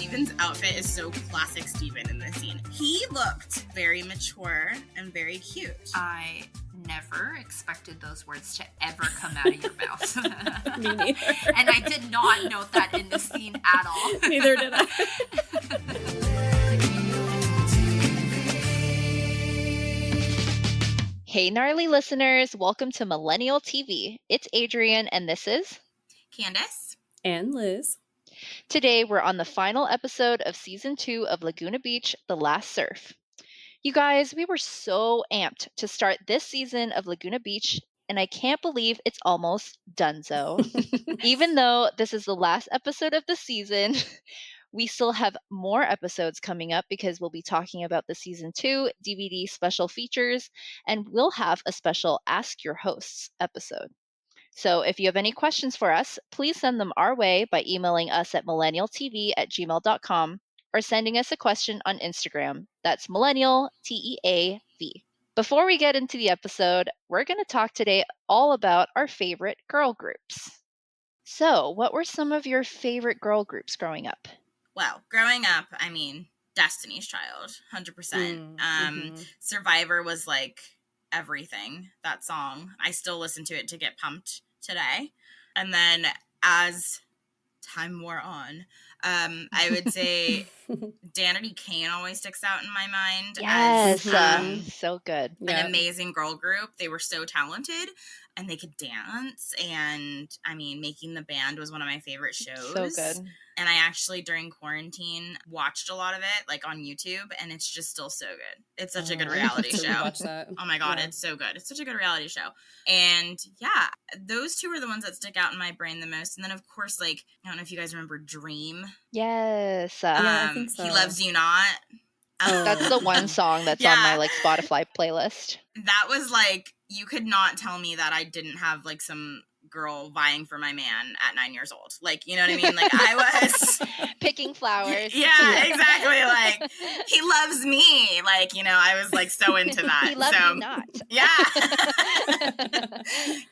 Steven's outfit is so classic Steven in this scene. He looked very mature and very cute. I never expected those words to ever come out of your mouth. Me neither. And I did not note that in the scene at all. Neither did I. Hey, gnarly listeners. Welcome to Millennial TV. It's Adrienne, and this is Candace. And Liz. Today, we're on the final episode of Season 2 of Laguna Beach, The Last Surf. You guys, we were so amped to start this season of Laguna Beach, and I can't believe it's almost donezo. Even though this is the last episode of the season, we still have more episodes coming up because we'll be talking about the Season 2 DVD special features, and we'll have a special Ask Your Hosts episode. So if you have any questions for us, please send them our way by emailing us at millennialtv@gmail.com or sending us a question on Instagram. That's millennial, TEAV. Before we get into the episode, we're going to talk today all about our favorite girl groups. So what were some of your favorite girl groups growing up? Well, growing up, I mean, Destiny's Child, 100%. Survivor was like everything, that song. I still listen to it to get pumped today. And then as time wore on, I would say Danity Kane always sticks out in my mind. Yes, as, so good. An amazing girl group. They were so talented and they could dance. And I mean, Making the Band was one of my favorite shows. So good. And I actually, during quarantine, watched a lot of it, like on YouTube, and it's just still so good. It's such a good reality show. Watch that. Oh my God, It's so good. It's such a good reality show. And yeah, those two are the ones that stick out in my brain the most. And then, of course, like, I don't know if you guys remember Dream. Yes. I think so. He Loves You Not. That's the one song that's on my like Spotify playlist. That was like, you could not tell me that I didn't have like some girl vying for my man at 9 years old. Like, you know what I mean? Like, I was picking flowers. Yeah, exactly. Like, he loves me. Like, you know, I was like so into that. He loves you not. Yeah.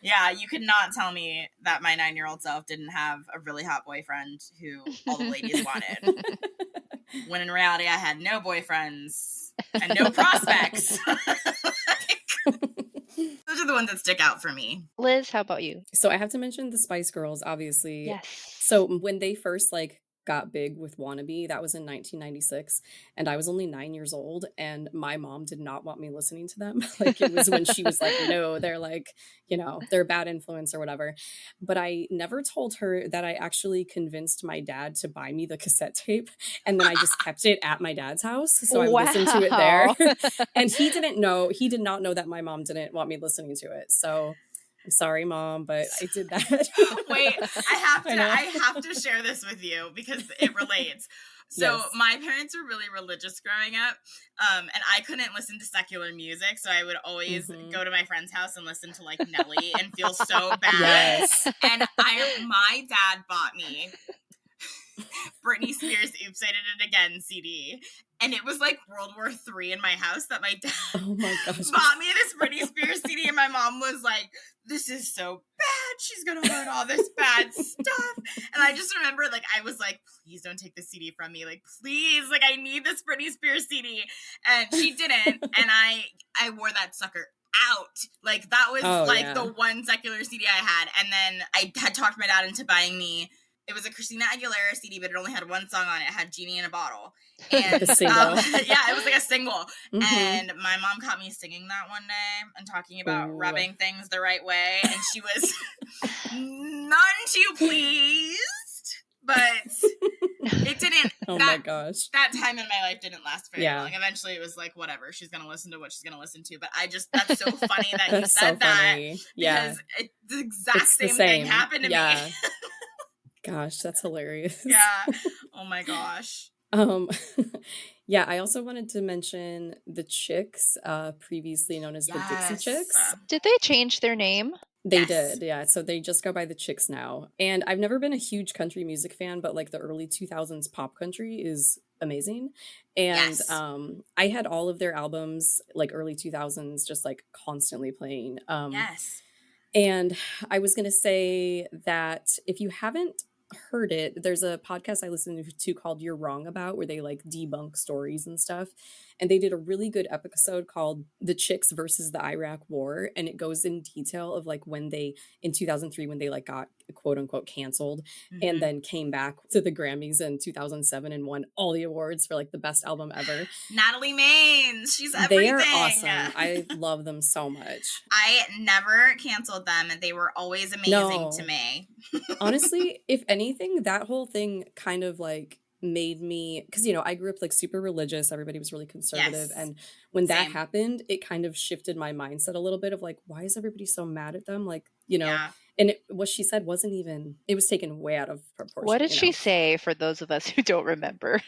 Yeah, you could not tell me that my 9-year-old self didn't have a really hot boyfriend who all the ladies wanted. When in reality, I had no boyfriends and no prospects. Those are the ones that stick out for me. Liz, how about you? So I have to mention the Spice Girls, obviously. Yes. So when they first like got big with Wannabe, that was in 1996, and I was only 9 years old, and my mom did not want me listening to them. Like, it was when she was like, no, they're like, you know, they're a bad influence or whatever. But I never told her that I actually convinced my dad to buy me the cassette tape, and then I just kept it at my dad's house, so I listened to it there. And he did not know that my mom didn't want me listening to it. So I'm sorry, Mom, but I did that. Wait, I have to share this with you because it relates. So my parents were really religious growing up, and I couldn't listen to secular music, so I would always go to my friend's house and listen to like Nelly and feel so bad. Yes. And my dad bought me Britney Spears' Oops, I Did It Again CD. And it was like World War III in my house that my dad bought me this Britney Spears CD. And my mom was like, this is so bad. She's going to learn all this bad stuff. And I just remember, like, I was like, please don't take the CD from me. Like, please, like, I need this Britney Spears CD. And she didn't. And I wore that sucker out. Like, that was the one secular CD I had. And then I had talked my dad into buying me, it was a Christina Aguilera CD, but it only had one song on it. It had Genie in a Bottle. And a single. Yeah, it was like a single. And my mom caught me singing that one day and talking about rubbing things the right way. And she was none too pleased. But it didn't. My gosh. That time in my life didn't last very long. Eventually it was like, whatever. She's going to listen to what she's going to listen to. But that's so funny that you said that. Yeah. Because the exact same thing happened to me. Gosh, that's hilarious. Yeah. Oh my gosh. Yeah, I also wanted to mention the Chicks, previously known as the Dixie Chicks. Did they change their name? They did, yeah. So they just go by the Chicks now. And I've never been a huge country music fan, but like the early 2000s pop country is amazing. And I had all of their albums, like early 2000s, just like constantly playing. And I was going to say that if you haven't heard it. There's a podcast I listen to called You're Wrong About, where they like debunk stories and stuff. And they did a really good episode called The Chicks versus the Iraq War. And it goes in detail of like when they, in 2003, when they like got quote unquote canceled and then came back to the Grammys in 2007 and won all the awards for like the best album ever. Natalie Maines, she's everything. They are awesome. I love them so much. I never canceled them, and they were always amazing to me. Honestly, if anything, that whole thing kind of like made me, because, you know, I grew up like super religious. Everybody was really conservative. Yes. And when that Same. happened, it kind of shifted my mindset a little bit of like, why is everybody so mad at them? Like, you know, Yeah. and what she said wasn't even, it was taken way out of proportion. What did you she know? say for those of us who don't remember?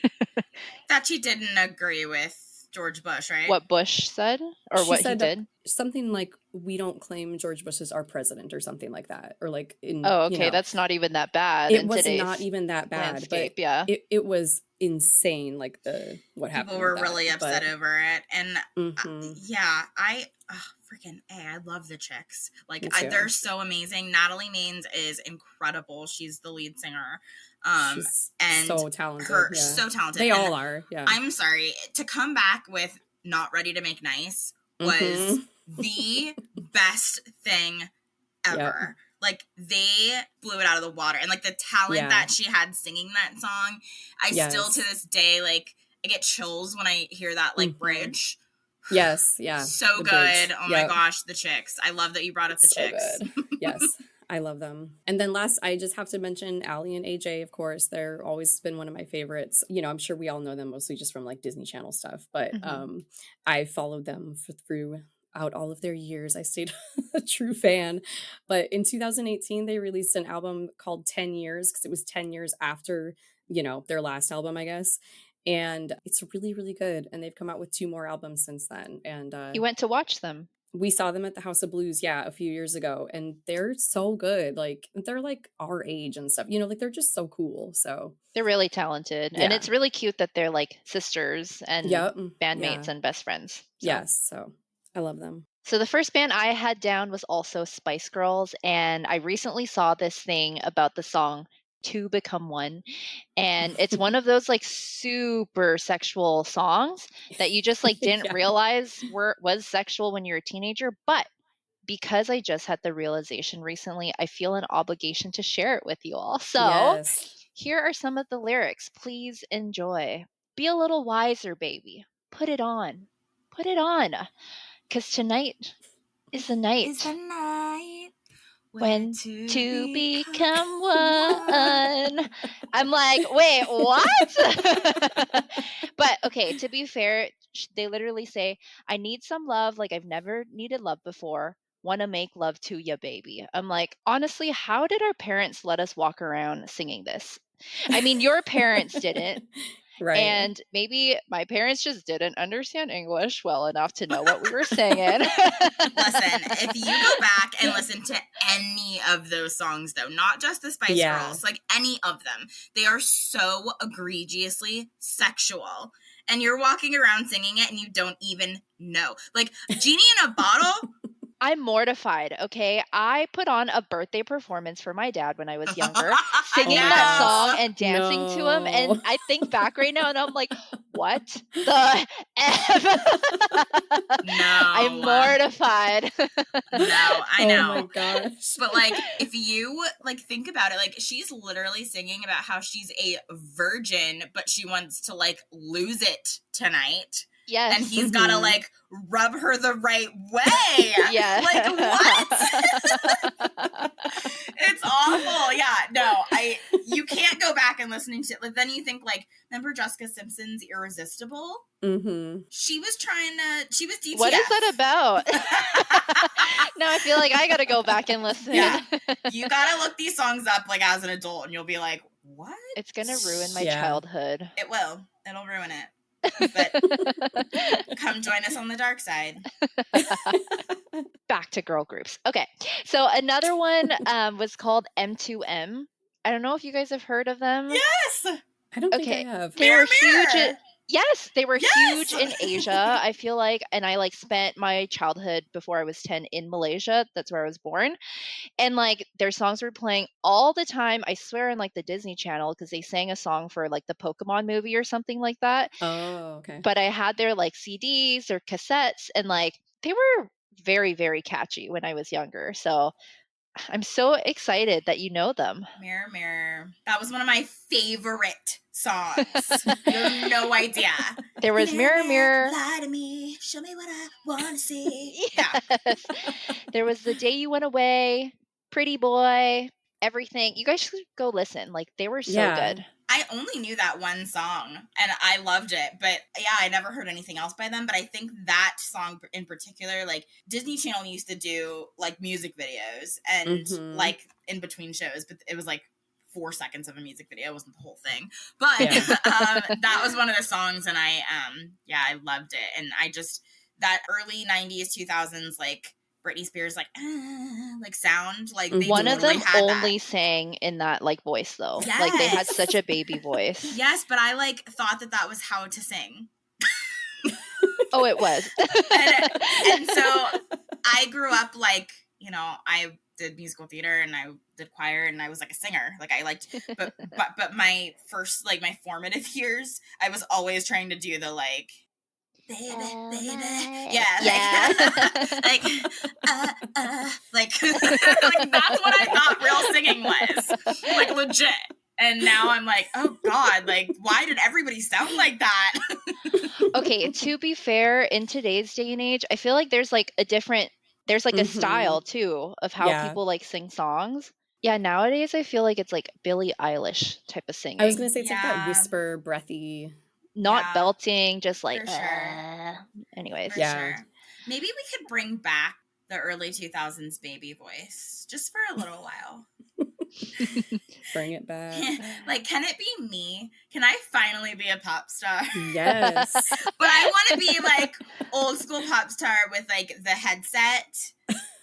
That she didn't agree with George Bush, right? What Bush said or She what he said did? something like, we don't claim George Bush as our president or something like that. Or like, in, Oh, okay. you know, That's not even that bad it in was today's not even that bad, landscape. but Yeah. it was insane, like what happened. People were with that, really upset over it, and mhm. freaking A, I love the Chicks. Like, Me too. they're so amazing. Natalie Maines is incredible. She's the lead singer. She's and so talented. so talented. They And all are. Yeah. I'm sorry, to come back with Not Ready to Make Nice was the best thing ever. Yep. Like, they blew it out of the water, and like the talent that she had singing that song, I still to this day, like, I get chills when I hear that like bridge. Yes, yeah. So good. Bridge. Oh my gosh, the Chicks. I love that you brought up the Chicks. Good. Yes, I love them. And then last, I just have to mention Allie and AJ, of course. They're always been one of my favorites. You know, I'm sure we all know them mostly just from like Disney Channel stuff, but I followed them throughout all of their years. I stayed a true fan. But in 2018, they released an album called 10 Years, because it was 10 years after, you know, their last album, I guess. And it's really, really good. And they've come out with 2 more albums since then. And you went to watch them. We saw them at the House of Blues, a few years ago. And they're so good. Like, they're like our age and stuff. You know, like, they're just so cool. So they're really talented. And it's really cute that they're like sisters and bandmates and best friends. So. Yes. So I love them. So the first band I had down was also Spice Girls. And I recently saw this thing about the song To Become One, and it's one of those like super sexual songs that you just like didn't realize was sexual when you're a teenager, but because I just had the realization recently, I feel an obligation to share it with you all. So here are some of the lyrics. Please enjoy. Be a little wiser, baby. Put it on, 'cause tonight is the night. When to become one. I'm like, wait, what? But okay, to be fair, they literally say, I need some love like I've never needed love before. Want to make love to ya, baby. I'm like, honestly, how did our parents let us walk around singing this? I mean, your parents didn't. Right. And maybe my parents just didn't understand English well enough to know what we were singing. Listen, if you go back and listen to any of those songs, though, not just the Spice Girls, like any of them, they are so egregiously sexual. And you're walking around singing it and you don't even know. Like, Genie in a Bottle. I'm mortified, okay? I put on a birthday performance for my dad when I was younger, singing that song and dancing to him. And I think back right now and I'm like, what the F? No. I'm mortified. No, I know. Oh my gosh. But like, if you like think about it, like, she's literally singing about how she's a virgin, but she wants to like lose it tonight. Yes. And he's gotta like rub her the right way. Yeah. Like, what? It's awful. Yeah. No, you can't go back and listening to it. Like, then you think like, remember Jessica Simpson's Irresistible? Mm-hmm. She was DTF. What is that about? Now I feel like I gotta go back and listen. Yeah. You gotta look these songs up like as an adult and you'll be like, what? It's gonna ruin my childhood. It will. It'll ruin it. But come join us on the dark side. Back to girl groups. Okay. So another one was called M2M. I don't know if you guys have heard of them. Yes. I don't think I have. They were huge. Yes, they were Yes! huge in Asia, I feel like, and I like spent my childhood before I was 10 in Malaysia. That's where I was born. And like their songs were playing all the time. I swear on like the Disney Channel because they sang a song for like the Pokemon movie or something like that. Oh, okay. But I had their like CDs or cassettes and like they were very, very catchy when I was younger. So I'm so excited that you know them. Mirror, Mirror. That was one of my favorite songs. You have no idea. There was Mirror, Mirror. Lie to me. Show me what I want to see. Yes. Yeah. There was The Day You Went Away, Pretty Boy, everything. You guys should go listen. Like they were so good. I only knew that one song and I loved it, but yeah, I never heard anything else by them. But I think that song in particular, like Disney Channel used to do like music videos and like in between shows, but it was like 4 seconds of a music video. It wasn't the whole thing, but that was one of the songs. And I loved it. And I just, that early 90s, 2000s, like Britney Spears, like sound, like they one totally of them had only that. sang in that like voice though. Yes. Like they had such a baby voice. Yes, but I like thought that was how to sing. Oh, it was. and so I grew up like, you know, I did musical theater and I did choir and I was like a singer. Like I liked, but my first, like my formative years, I was always trying to do the like, baby, yeah. Like, like that's what I thought real singing was, like legit. And now I'm like, oh God, like why did everybody sound like that? Okay, to be fair, in today's day and age, I feel like there's like a style too of how people like sing songs. Yeah, nowadays I feel like it's like Billie Eilish type of singing. I was gonna say it's like that whisper, breathy. Not belting, just like, anyways. For sure. Maybe we could bring back the early 2000s baby voice just for a little while. Bring it back. Like, can it be me? Can I finally be a pop star? Yes. But I want to be like old school pop star with like the headset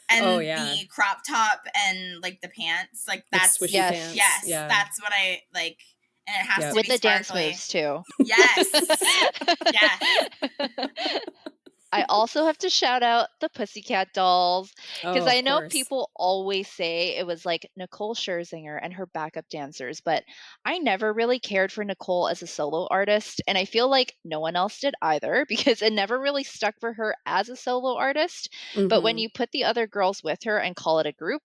and the crop top and like the pants. Like that's swishy pants. Yes, that's what I like. And it has to with be the sparkly. dance moves too. Yes. Yes. I also have to shout out the Pussycat Dolls because I know course. people always say it was like Nicole Scherzinger and her backup dancers, but I never really cared for Nicole as a solo artist, and I feel like no one else did either because it never really stuck for her as a solo artist. But when you put the other girls with her and call it a group,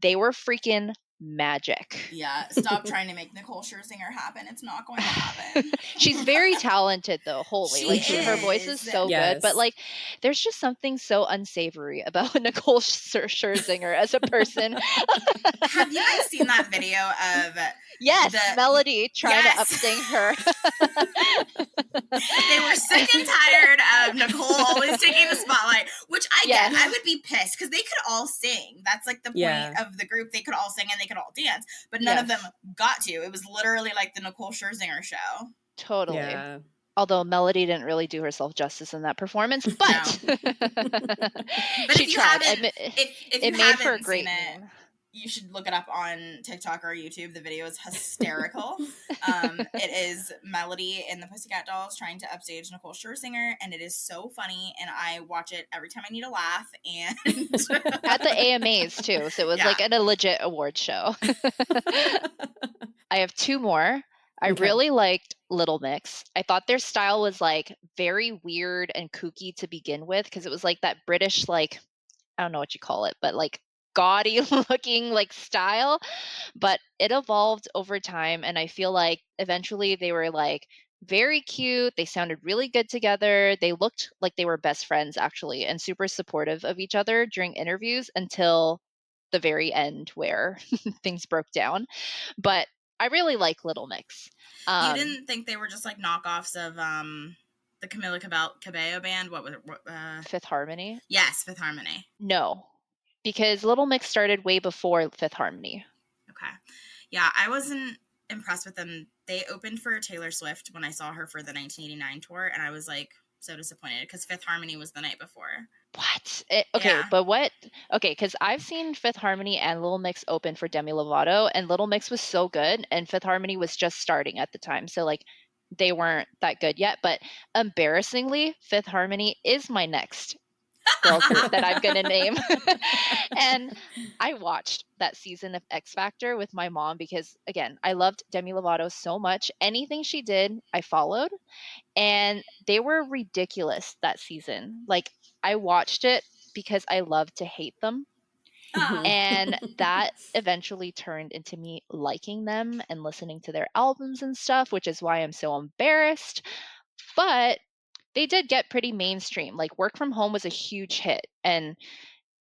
they were freaking magic. Yeah, stop trying to make Nicole Scherzinger happen. It's not going to happen. She's very talented though, holy. Like her voice is so good, but like there's just something so unsavory about Nicole Scherzinger as a person. Have you guys seen that video of Melody trying to upsing her? They were sick and tired of Nicole always taking the spotlight, which I get. I would be pissed because they could all sing. That's like the point of the group. They could all sing and they could all dance, but none of them got to. It was literally like the Nicole Scherzinger show. Totally. Yeah. Although Melody didn't really do herself justice in that performance, but she tried. It made for a great meme. You should look it up on TikTok or YouTube. The video is hysterical. It is Melody and the Pussycat Dolls trying to upstage Nicole Scherzinger, and it is so funny, and I watch it every time I need a laugh. And at the AMAs too, so it was like at a legit award show. I have two more. I really liked Little Mix. I thought their style was like very weird and kooky to begin with because it was like that British, like, I don't know what you call it, but like gaudy looking like style, but it evolved over time, and I feel like eventually they were like very cute. They sounded really good together. They looked like they were best friends actually, and super supportive of each other during interviews until the very end where things broke down. But I really like Little Mix. You didn't think they were just like knockoffs of the Camila Cabello band? What was it? Fifth Harmony? Yes, Fifth Harmony. No, because Little Mix started way before Fifth Harmony. Okay. Yeah, I wasn't impressed with them. They opened for Taylor Swift when I saw her for the 1989 tour, and I was like so disappointed because Fifth Harmony was the night before. What? But what? Okay, because I've seen Fifth Harmony and Little Mix open for Demi Lovato, and Little Mix was so good, and Fifth Harmony was just starting at the time. So, like, they weren't that good yet. But embarrassingly, Fifth Harmony is my next girl group that I'm going to name. And I watched that season of X Factor with my mom because, again, I loved Demi Lovato so much. Anything she did, I followed. And they were ridiculous that season. Like, I watched it because I love to hate them. And that eventually turned into me liking them and listening to their albums and stuff, which is why I'm so embarrassed. But they did get pretty mainstream. Like, Work From Home was a huge hit. And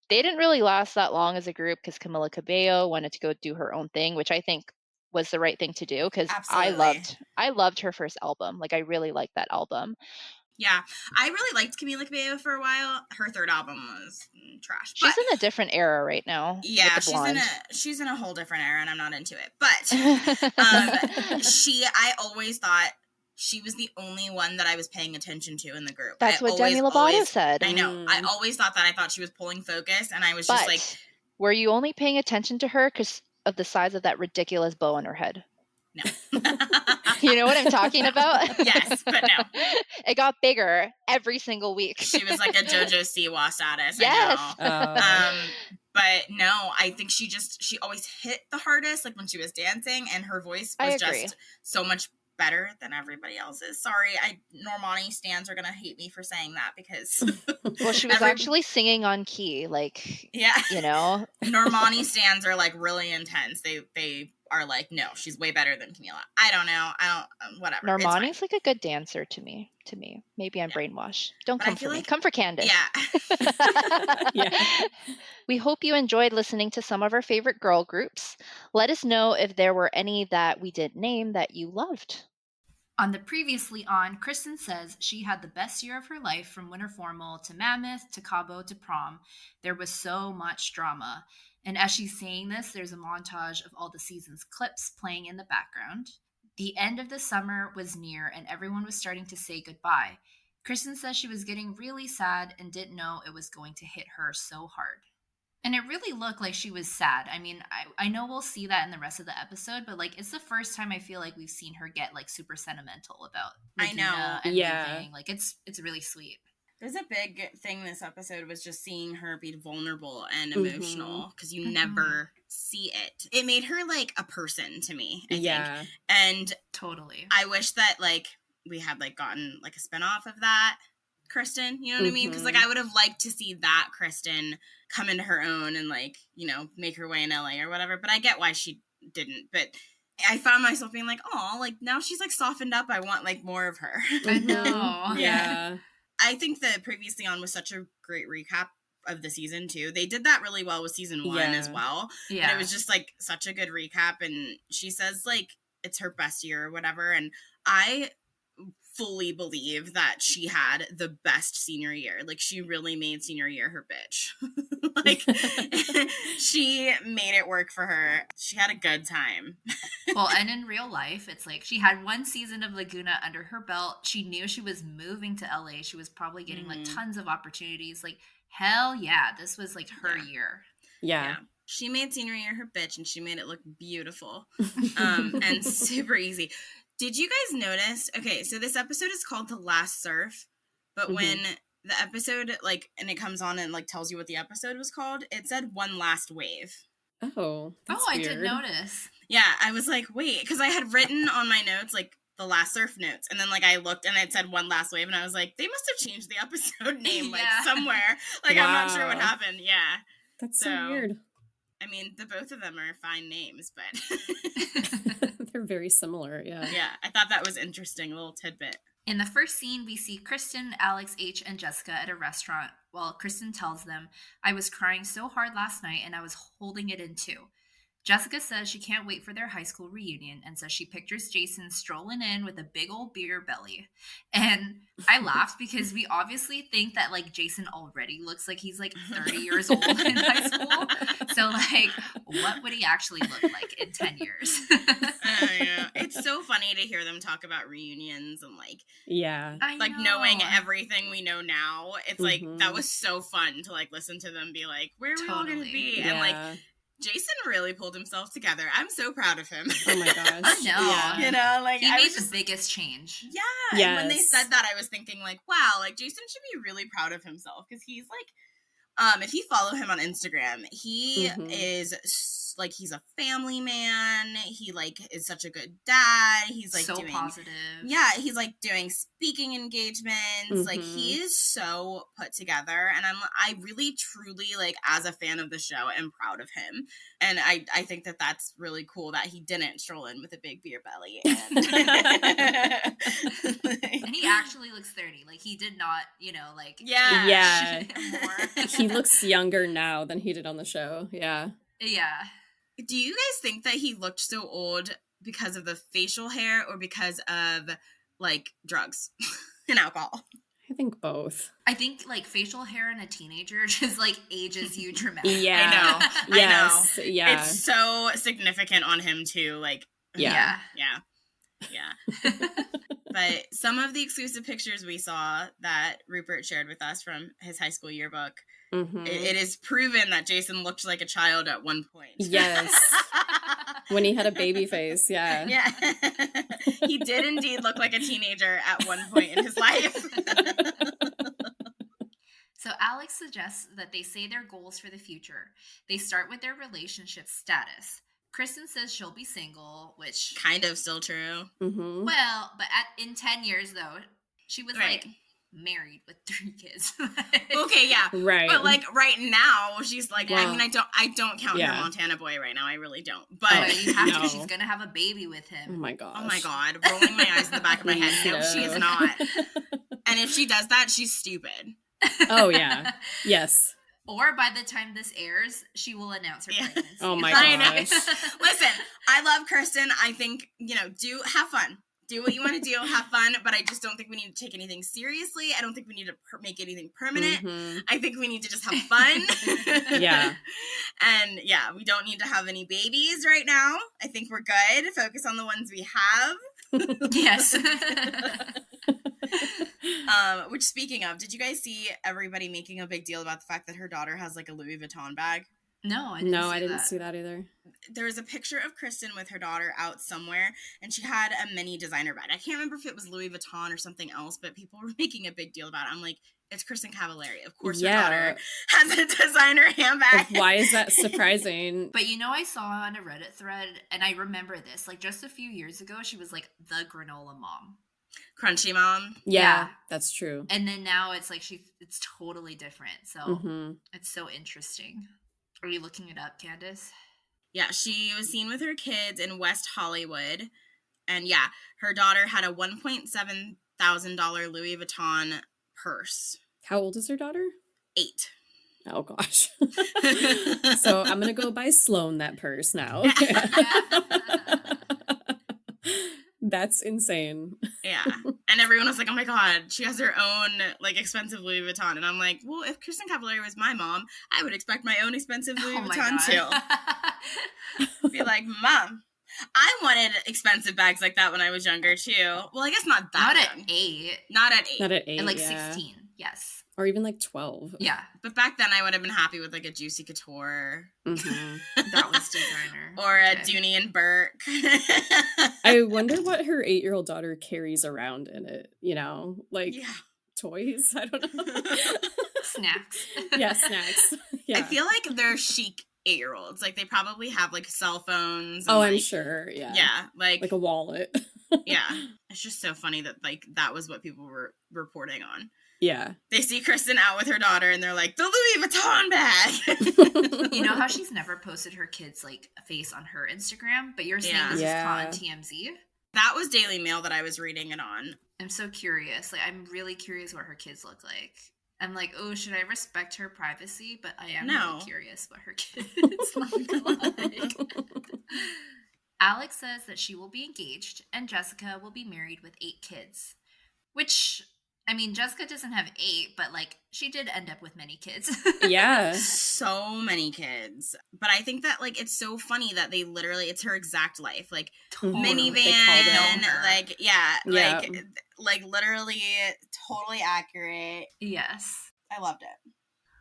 they didn't really last that long as a group because Camila Cabello wanted to go do her own thing, which I think was the right thing to do because I loved her first album. Like, I really liked that album. Yeah, I really liked Camila Cabello for a while. Her third album was trash. She's in a different era right now. Yeah, she's in a whole different era, and I'm not into it. But I always thought she was the only one that I was paying attention to in the group. That's what Demi Lovato said. I know. I always thought that. I thought she was pulling focus, and I was just like, were you only paying attention to her because of the size of that ridiculous bow on her head? No. You know what I'm talking about? Yes, but no. It got bigger every single week. She was like a JoJo Siwa status. Yes. But no, I think she always hit the hardest, like when she was dancing, and her voice was just so much better than everybody else's. Sorry, Normani stans are gonna hate me for saying that because well, she was actually singing on key, like, yeah, you know. Normani stans are like really intense. They are like, no, she's way better than Camila. I don't know. Whatever. Normani's like a good dancer to me. Maybe I'm brainwashed. Don't come for me. Come for Candace. Yeah. Yeah. We hope you enjoyed listening to some of our favorite girl groups. Let us know if there were any that we didn't name that you loved. On the previously on, Kristin says she had the best year of her life from winter formal to Mammoth to Cabo to prom. There was so much drama. And as she's saying this, there's a montage of all the season's clips playing in the background. The end of the summer was near and everyone was starting to say goodbye. Kristin says she was getting really sad and didn't know it was going to hit her so hard. And it really looked like she was sad. I mean, I know we'll see that in the rest of the episode, but like it's the first time I feel like we've seen her get like super sentimental about Laguna and leaving. Like it's really sweet. There's a big thing this episode was just seeing her be vulnerable and emotional because you never see it. It made her like a person to me, I think. And totally. I wish that like we had like gotten like a spinoff of that Kristin, you know what I mean? Because like I would have liked to see that Kristin come into her own and like, you know, make her way in LA or whatever. But I get why she didn't. But I found myself being like, oh, like now she's like softened up. I want like more of her. I know. Yeah. I think the previously on was such a great recap of the season too. They did that really well with season 1 as well. Yeah. And it was just like such a good recap. And she says like it's her best year or whatever. And I fully believe that she had the best senior year. Like she really made senior year her bitch. Like she made it work for her. She had a good time. Well, and in real life, it's like she had one season of Laguna under her belt. She knew she was moving to LA. She was probably getting like tons of opportunities. Like hell yeah, this was like her year. Yeah. She made senior year her bitch and she made it look beautiful. And super easy. Did you guys notice? Okay, so this episode is called The Last Surf, but when the episode, like, and it comes on and, like, tells you what the episode was called, it said One Last Wave. Oh, that's I weird. did notice. Yeah, I was like, wait, because I had written on my notes, like, The Last Surf notes, and then, like, I looked and it said One Last Wave, and I was like, they must have changed the episode name, like, somewhere. Like, I'm not sure what happened. Yeah. That's so weird. I mean, the both of them are fine names, but... They're very similar, yeah. Yeah, I thought that was interesting, a little tidbit. In the first scene, we see Kristin, Alex H, and Jessica at a restaurant while Kristin tells them, I was crying so hard last night and I was holding it in too. Jessica says she can't wait for their high school reunion and says she pictures Jason strolling in with a big old beer belly. And I laughed because we obviously think that like Jason already looks like he's like 30 years old in high school. So like, what would he actually look like in 10 years? Yeah. It's so funny to hear them talk about reunions and like, like knowing everything we know now. It's like, that was so fun to like listen to them be like, where are we all going to be? And like, Jason really pulled himself together. I'm so proud of him. Oh my gosh. I know. Yeah. You know, like He I made was the just, biggest change. yeah. Yes. And when they said that, I was thinking like, wow, like Jason should be really proud of himself because he's like, if you follow him on Instagram, he is like, he's a family man. He like is such a good dad. He's like so doing positive. Yeah, he's like doing speaking engagements. Like he is so put together, and I really truly, like, as a fan of the show, am proud of him. And I think that that's really cool that he didn't stroll in with a big beer belly. And, and he actually looks 30. Like he did not, you know, like Yeah. more. He looks younger now than he did on the show. Yeah. Yeah. Do you guys think that he looked so old because of the facial hair or because of like drugs and alcohol? I think both. I think like facial hair in a teenager just like ages you dramatically. Yeah. I know. Yes. I know. Yeah. It's so significant on him too. Like, Yeah. But some of the exclusive pictures we saw that Rupert shared with us from his high school yearbook, it is proven that Jason looked like a child at one point. Yes. When he had a baby face, yeah. Yeah. He did indeed look like a teenager at one point in his life. So Alex suggests that they say their goals for the future. They start with their relationship status. Kristin says she'll be single, which kind of still true. Well, but in 10 years though, she was like married with 3 kids. Okay, yeah. Right. But like right now, she's like, I mean, I don't count her Montana boy right now. I really don't. But you have to. She's gonna have a baby with him. Oh my gosh. Oh my God. Rolling my eyes in the back of my head. No, she is not. And if she does that, she's stupid. Oh yeah. Yes. Or by the time this airs, she will announce her pregnancy. Oh my gosh. Listen, I love Kristin. I think, have fun. Do what you want to do, have fun, but I just don't think we need to take anything seriously. I don't think we need to make anything permanent. I think we need to just have fun. Yeah. And yeah, we don't need to have any babies right now. I think we're good. Focus on the ones we have. Yes. Which, speaking of, did you guys see everybody making a big deal about the fact that her daughter has like a Louis Vuitton bag? No, I didn't see that either. There was a picture of Kristin with her daughter out somewhere, and she had a mini designer bag. I can't remember if it was Louis Vuitton or something else, but people were making a big deal about it. I'm like, it's Kristin Cavallari. Of course her daughter has a designer handbag. Why is that surprising? But I saw on a Reddit thread, and I remember this, like just a few years ago, she was like the granola mom. Crunchy mom. Yeah, that's true. And then now it's like it's totally different. So it's so interesting. Are you looking it up, Candace? Yeah, she was seen with her kids in West Hollywood. And yeah, her daughter had a $1,700 Louis Vuitton purse. How old is her daughter? 8. Oh gosh. So I'm going to go buy Sloan that purse now. That's insane. Yeah. And everyone was like, oh my God, she has her own like expensive Louis Vuitton. And I'm like, well, if Kristin Cavallari was my mom, I would expect my own expensive Louis Vuitton too. Be like, Mom, I wanted expensive bags like that when I was younger too. Well, I guess not that young. Not at 8. Not at 8. At like 16. Yes. Or even like 12. Yeah. But back then I would have been happy with like a Juicy Couture. That was designer. Or a Dooney and Burke. I wonder what her 8-year-old daughter carries around in it, like toys. I don't know. Snacks. Yeah, snacks. Yeah. I feel like they're chic 8-year-olds. Like they probably have like cell phones. And, I'm sure. Yeah. Yeah. Like a wallet. Yeah. It's just so funny that like that was what people were reporting on. Yeah. They see Kristin out with her daughter and they're like, the Louis Vuitton bag. You know how she's never posted her kid's like face on her Instagram, but you're saying this is caught on TMZ? That was Daily Mail that I was reading it on. I'm so curious. Like, I'm really curious what her kids look like. I'm like, oh, should I respect her privacy? But I am really curious what her kids look like. Alex says that she will be engaged and Jessica will be married with 8 kids. Which, I mean, Jessica doesn't have 8, but like she did end up with many kids. Yeah. So many kids. But I think that like it's so funny that they literally, it's her exact life. Like minivan, like like literally totally accurate. Yes. I loved it.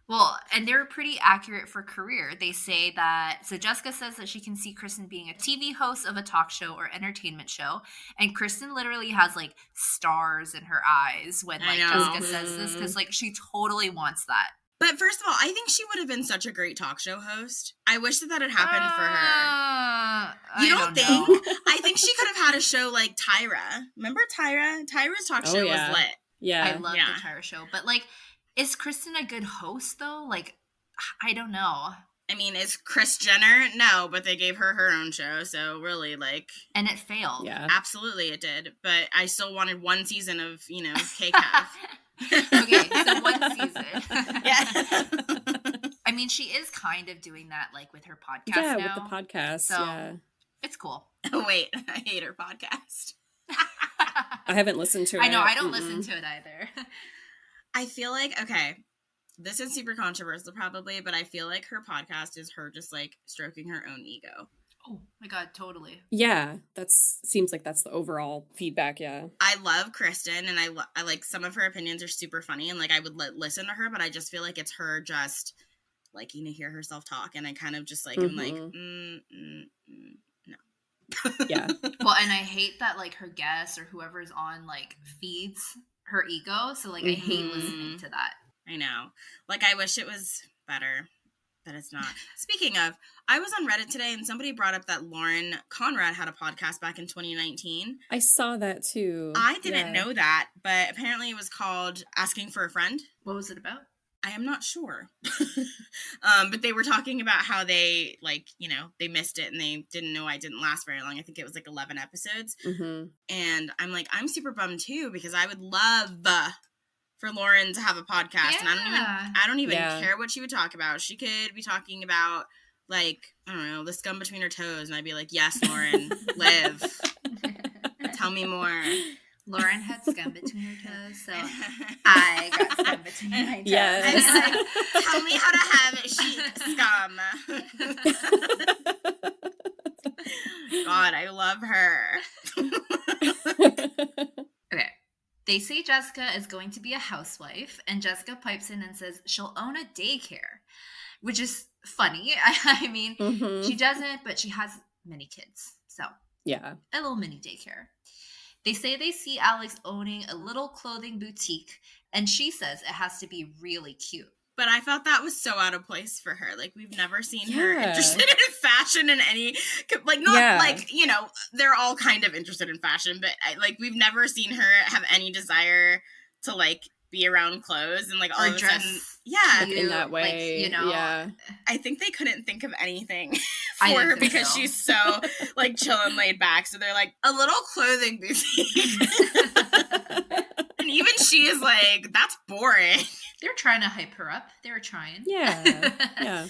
Well, and they're pretty accurate for career. They say that, so Jessica says that she can see Kristin being a TV host of a talk show or entertainment show. And Kristin literally has like stars in her eyes when like Jessica says this, because like she totally wants that. But first of all, I think she would have been such a great talk show host. I wish that had happened for her. You don't think? I think she could have had a show like Tyra. Remember Tyra? Tyra's talk show was lit. Yeah. I love the Tyra show. But like, is Kristin a good host though? Like, I don't know. I mean, is Kris Jenner? No, but they gave her own show, so really, like... And it failed. Yeah. Absolutely it did. But I still wanted one season of, you know, KCAF. Okay, so one season. Yeah. I mean, she is kind of doing that, like, with her podcast now. Yeah, with the podcast, so it's cool. Oh, wait, I hate her podcast. I haven't listened to it. I know, I don't listen to it either. I feel like, okay, this is super controversial probably, but I feel like her podcast is her just, like, stroking her own ego. Oh my God, totally. Yeah, seems like that's the overall feedback, yeah. I love Kristin, and I like, some of her opinions are super funny, and, like, I would listen to her, but I just feel like it's her just liking to hear herself talk, and I kind of just, like, I'm like, no. Yeah. Well, and I hate that, like, her guests or whoever's on, like, feeds her ego, so, like, I hate listening to that. I know. Like, I wish it was better, but it's not. Speaking of, I was on Reddit today, and somebody brought up that Lauren Conrad had a podcast back in 2019. I saw that, too. I didn't know that, but apparently it was called Asking for a Friend. What was it about? I am not sure. But they were talking about how they, like, you know, they missed it, and they didn't know I didn't last very long. I think it was, like, 11 episodes. Mm-hmm. And I'm like, I'm super bummed, too, because I would love... for Lauren to have a podcast, and I don't even care what she would talk about. She could be talking about, like, I don't know, the scum between her toes, and I'd be like, yes, Lauren, live. Tell me more. Lauren had scum between her toes, so I got scum between my toes. Yes. I'd be like, tell me how to have chic scum. God, I love her. Okay. They say Jessica is going to be a housewife, and Jessica pipes in and says she'll own a daycare, which is funny. I mean, she doesn't, but she has many kids. So, yeah, a little mini daycare. They say they see Alex owning a little clothing boutique, and she says it has to be really cute. But I felt that was so out of place for her. Like, we've never seen her interested in fashion in any, like, not like, you know, they're all kind of interested in fashion, but like, we've never seen her have any desire to, like, be around clothes and, like, all of a sudden, in that way, like, you know, I think they couldn't think of anything for her because she's so, like, chill and laid back. So they're like, a little clothing boutique. And even she is like, that's boring. They're trying to hype her up. They were trying. Yeah.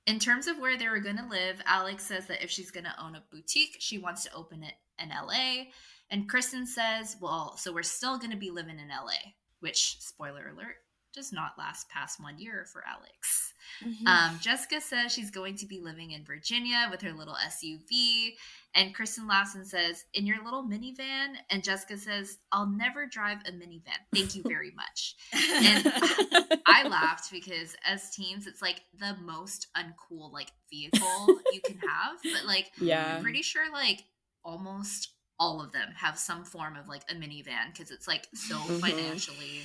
In terms of where they were going to live, Alex says that if she's going to own a boutique, she wants to open it in LA. And Kristin says, well, so we're still going to be living in LA, which, spoiler alert, does not last past 1 year for Alex. Jessica says she's going to be living in Virginia with her little SUV. And Kristin laughs and says, in your little minivan? And Jessica says, I'll never drive a minivan. Thank you very much. And I laughed because as teens, it's like the most uncool, like, vehicle you can have. But, like, I'm pretty sure, like, almost all of them have some form of, like, a minivan because it's, like, so financially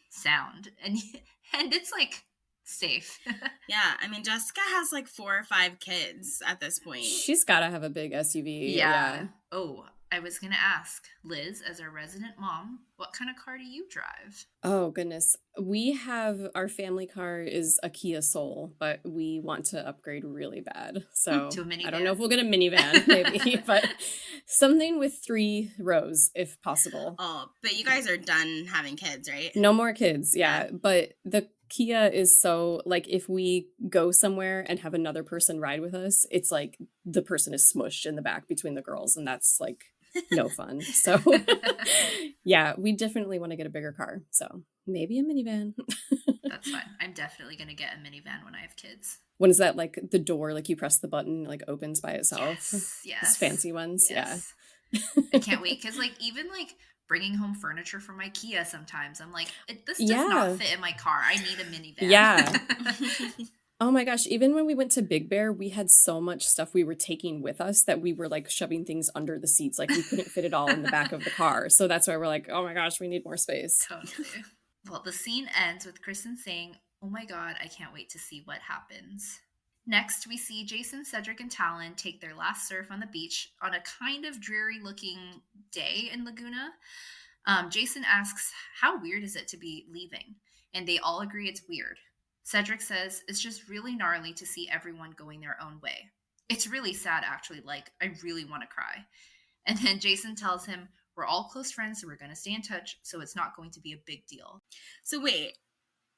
sound. And it's, like, safe. Yeah, I mean, Jessica has like 4 or 5 kids at this point. She's got to have a big SUV. Yeah. Oh, I was going to ask Liz, as our resident mom, what kind of car do you drive? Oh, goodness. Our family car is a Kia Soul, but we want to upgrade really bad. So to a minivan. I don't know if we'll get a minivan, maybe, but something with 3 rows if possible. Oh, but you guys are done having kids, right? No more kids, yeah. But the Kia is so, like, if we go somewhere and have another person ride with us, it's like the person is smushed in the back between the girls, and that's, like, no fun. So, yeah, we definitely want to get a bigger car. So, maybe a minivan. That's fine. I'm definitely going to get a minivan when I have kids. When is that, like, the door, like, you press the button, like, opens by itself? Yes. Those fancy ones, yes. I can't wait. Because, like, even, like, bringing home furniture from IKEA sometimes, I'm like, this does not fit in my car. I need a minivan. Yeah. Oh my gosh, even when we went to Big Bear, we had so much stuff we were taking with us that we were like shoving things under the seats. Like we couldn't fit it all in the back of the car. So that's why we're like, oh my gosh, we need more space. Totally. Well, the scene ends with Kristin saying, oh my God, I can't wait to see what happens. Next, we see Jason, Cedric, and Talon take their last surf on the beach on a kind of dreary-looking day in Laguna. Jason asks, how weird is it to be leaving? And they all agree it's weird. Cedric says, it's just really gnarly to see everyone going their own way. It's really sad, actually. Like, I really want to cry. And then Jason tells him, we're all close friends, so we're going to stay in touch, so it's not going to be a big deal. So wait,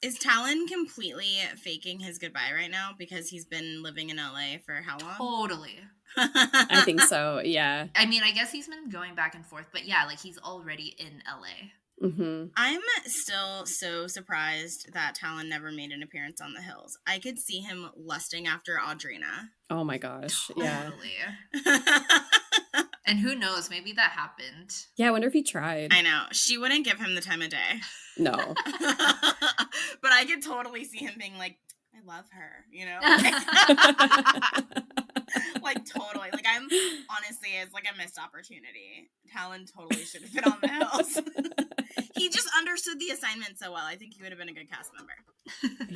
is Talon completely faking his goodbye right now because he's been living in LA for how long? Totally. I think so, yeah. I mean, I guess he's been going back and forth, but yeah, like he's already in LA. Mm-hmm. I'm still so surprised that Talon never made an appearance on the hills. I could see him lusting after Audrina. Oh my gosh, yeah. And who knows, maybe that happened. Yeah, I wonder if he tried. I know. She wouldn't give him the time of day. No. But I could totally see him being like, I love her, you know? Like, totally. Like, I'm, honestly, it's like a missed opportunity. Talon totally should have been on the hills. He just understood the assignment so well. I think he would have been a good cast member.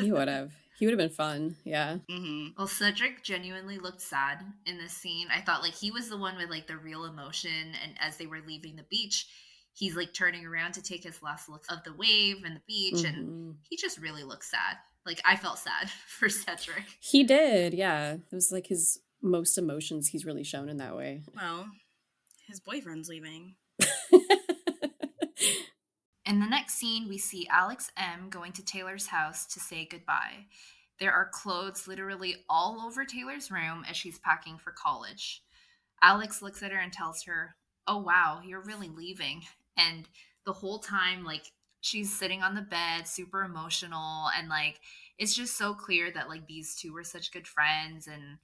He would have. He would have been fun, yeah. Mm-hmm. Well, Cedric genuinely looked sad in this scene. I thought, like, he was the one with, like, the real emotion, and as they were leaving the beach, he's, like, turning around to take his last look of the wave and the beach, and he just really looked sad. Like, I felt sad for Cedric. He did, yeah. It was, like, his most emotions he's really shown in that way. Well, his boyfriend's leaving. In the next scene, we see Alex M. going to Taylor's house to say goodbye. There are clothes literally all over Taylor's room as she's packing for college. Alex looks at her and tells her, oh, wow, you're really leaving. And the whole time, like, she's sitting on the bed, super emotional. And, like, it's just so clear that, like, these two were such good friends. And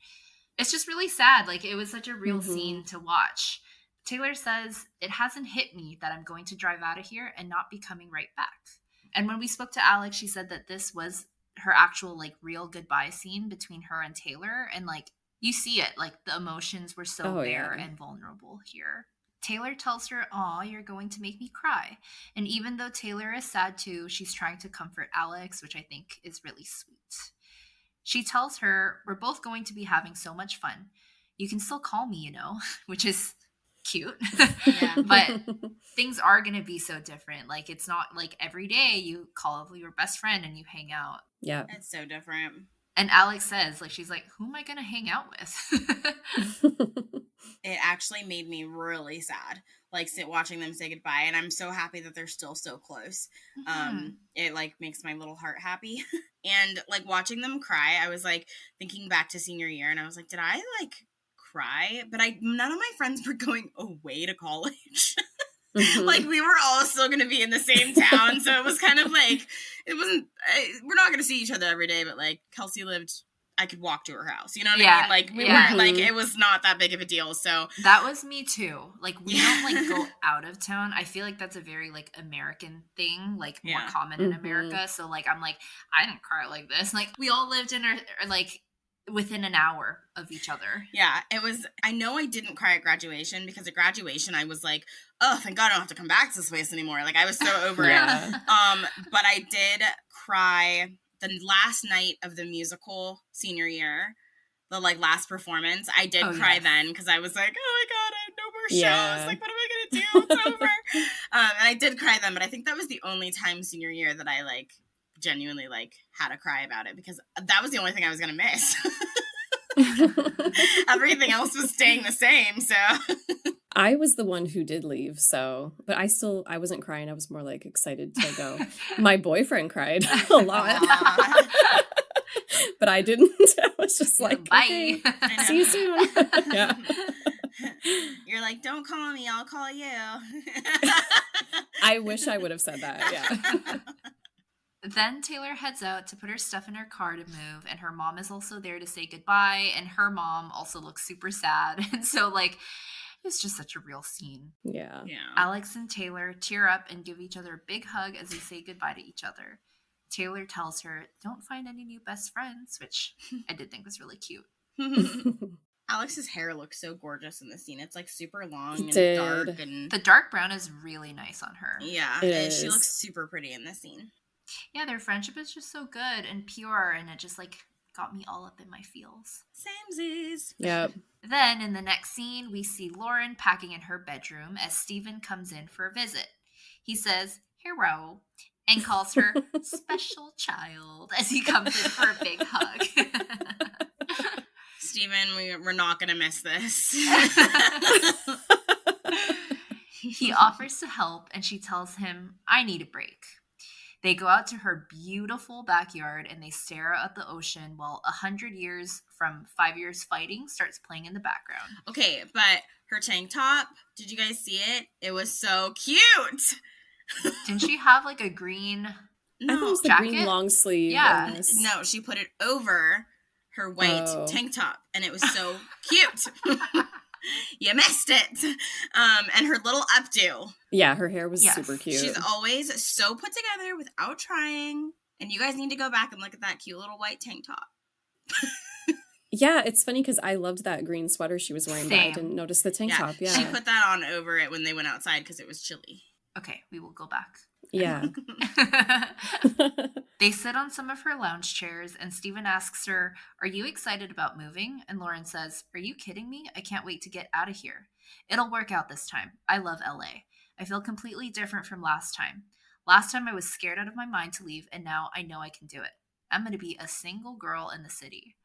it's just really sad. Like, it was such a real scene to watch. Taylor says, it hasn't hit me that I'm going to drive out of here and not be coming right back. And when we spoke to Alex, she said that this was her actual, like, real goodbye scene between her and Taylor. And, like, you see it. Like, the emotions were so bare and vulnerable here. Taylor tells her, aw, you're going to make me cry. And even though Taylor is sad too, she's trying to comfort Alex, which I think is really sweet. She tells her, we're both going to be having so much fun. You can still call me, you know, which is cute. Yeah. But things are going to be so different. Like, it's not like every day you call your best friend and you hang out. Yeah. It's so different. And Alex says, like, she's like, who am I going to hang out with? It actually made me really sad, like, watching them say goodbye. And I'm so happy that they're still so close. It, like, makes my little heart happy. And, like, watching them cry, I was, like, thinking back to senior year, and I was like, did I, like, cry? But none of my friends were going away to college. Like, we were all still going to be in the same town, so it was kind of like, it wasn't, we're not going to see each other every day, but, like, Kelsey lived, I could walk to her house, you know what I mean? Like, we weren't, like, it was not that big of a deal, so. That was me too. Like, we don't, like, go out of town. I feel like that's a very, like, American thing, like, more common in America, so, like, I'm like, I didn't cry like this. Like, we all lived in our, like, within an hour of each other. Yeah, it was, I know I didn't cry at graduation, because at graduation I was like, oh, thank God I don't have to come back to this place anymore. Like, I was so over it. But I did cry the last night of the musical senior year, the, like, last performance. I did cry then, because I was like, oh my God, I have no more shows. Like, what am I going to do? It's over. And I did cry then, but I think that was the only time senior year that I, like, genuinely, like, had to cry about it, because that was the only thing I was going to miss. Everything else was staying the same, so. I was the one who did leave, so, but I wasn't crying. I was more, like, excited to go. My boyfriend cried a lot. But I didn't. I was just like, bye. Okay, see you soon. Yeah. You're like, don't call me, I'll call you. I wish I would have said that, yeah. Then Taylor heads out to put her stuff in her car to move, and her mom is also there to say goodbye, and her mom also looks super sad. And so, like, It's just such a real scene. Yeah. Alex and Taylor tear up and give each other a big hug as they say goodbye to each other. Taylor tells her, don't find any new best friends, which I did think was really cute. Alex's hair looks so gorgeous in this scene. It's like super long and dark. And the dark brown is really nice on her. Yeah, and she looks super pretty in this scene. Yeah, their friendship is just so good and pure, and it just like got me all up in my feels. Samesies. Yep. Then in the next scene, we see Lauren packing in her bedroom as Steven comes in for a visit. He says, "Hero," and calls her special child as he comes in for a big hug. Steven, we're not going to miss this. He offers to help, and she tells him, I need a break. They go out to her beautiful backyard, and they stare at the ocean while 100 years from 5 years fighting starts playing in the background. Okay, but her tank top, did you guys see it? It was so cute. Didn't she have like a green I thought it was the jacket? green long sleeve. Yeah. No, she put it over her white tank top, and it was so cute. You missed it. And her little updo. Yeah, her hair was super cute. She's always so put together without trying. And you guys need to go back and look at that cute little white tank top. Yeah, it's funny because I loved that green sweater she was wearing, but I didn't notice the tank top. Yeah, she put that on over it when they went outside because it was chilly. Okay, we will go back. Yeah. They sit on some of her lounge chairs, and Steven asks her, are you excited about moving? And Lauren says, are you kidding me? I can't wait to get out of here. It'll work out this time. I love LA. I feel completely different from last time. Last time I was scared out of my mind to leave, and now I know I can do it. I'm going to be a single girl in the city.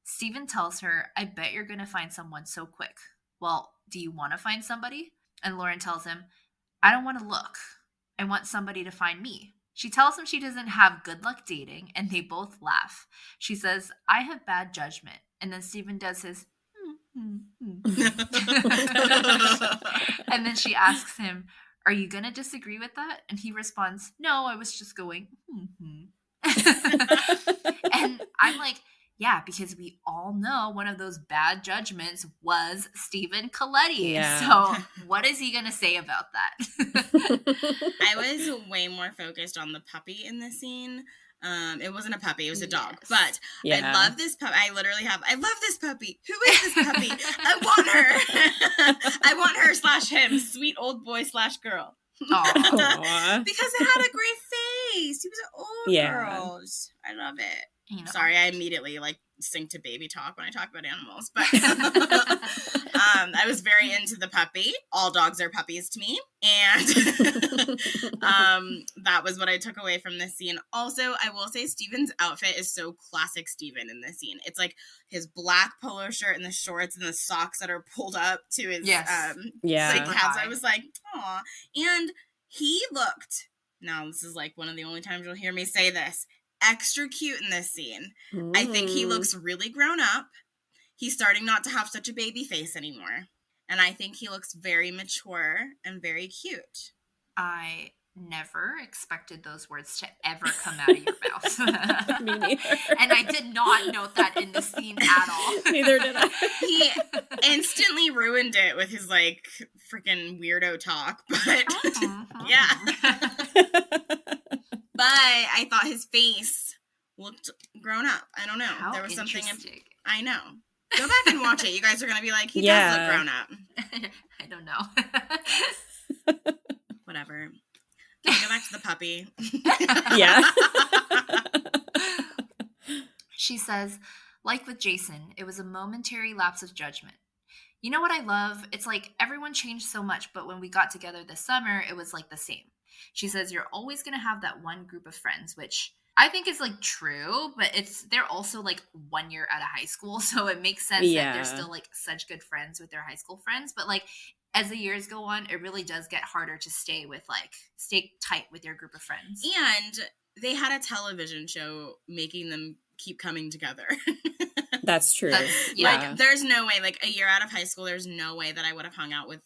Steven tells her, I bet you're going to find someone so quick. Well, do you want to find somebody? And Lauren tells him, I don't want to look. I want somebody to find me. She tells him she doesn't have good luck dating, and they both laugh. She says, I have bad judgment. And then Steven does his, and then she asks him, are you going to disagree with that? And he responds, no, I was just going, And I'm like, yeah, because we all know one of those bad judgments was Steven Coletti. Yeah. So what is he going to say about that? I was way more focused on the puppy in this scene. It wasn't a puppy, it was a dog. But I love this puppy. I love this puppy. Who is this puppy? I want her. I want her / him, sweet old boy / girl. Aww. Because it had a great face. He was an old girl. I love it. You know. Sorry, I immediately sink to baby talk when I talk about animals, but I was very into the puppy. All dogs are puppies to me, and that was what I took away from this scene. Also, I will say Steven's outfit is so classic Steven in this scene. It's like his black polo shirt and the shorts and the socks that are pulled up to his calves. I was like, aw. And he looked, now this is one of the only times you'll hear me say this, extra cute in this scene. I think he looks really grown up. He's starting not to have such a baby face anymore. And I think he looks very mature and very cute. I never expected those words to ever come out of your mouth. Me neither. And I did not note that in the scene at all. Neither did I. He instantly ruined it with his freaking weirdo talk. But yeah. But I thought his face looked grown up. I don't know. How there was something. I know. Go back and watch it. You guys are going to be like, he does look grown up. I don't know. Whatever. Can we go back to the puppy? Yeah. She says, like with Jason, it was a momentary lapse of judgment. You know what I love? It's like everyone changed so much, but when we got together this summer, it was the same. She says you're always going to have that one group of friends, which I think is true, but they're also 1 year out of high school. So it makes sense that they're still such good friends with their high school friends. But as the years go on, it really does get harder to stay tight with your group of friends. And they had a television show making them keep coming together. That's true. There's no way, a year out of high school, there's no way that I would have hung out with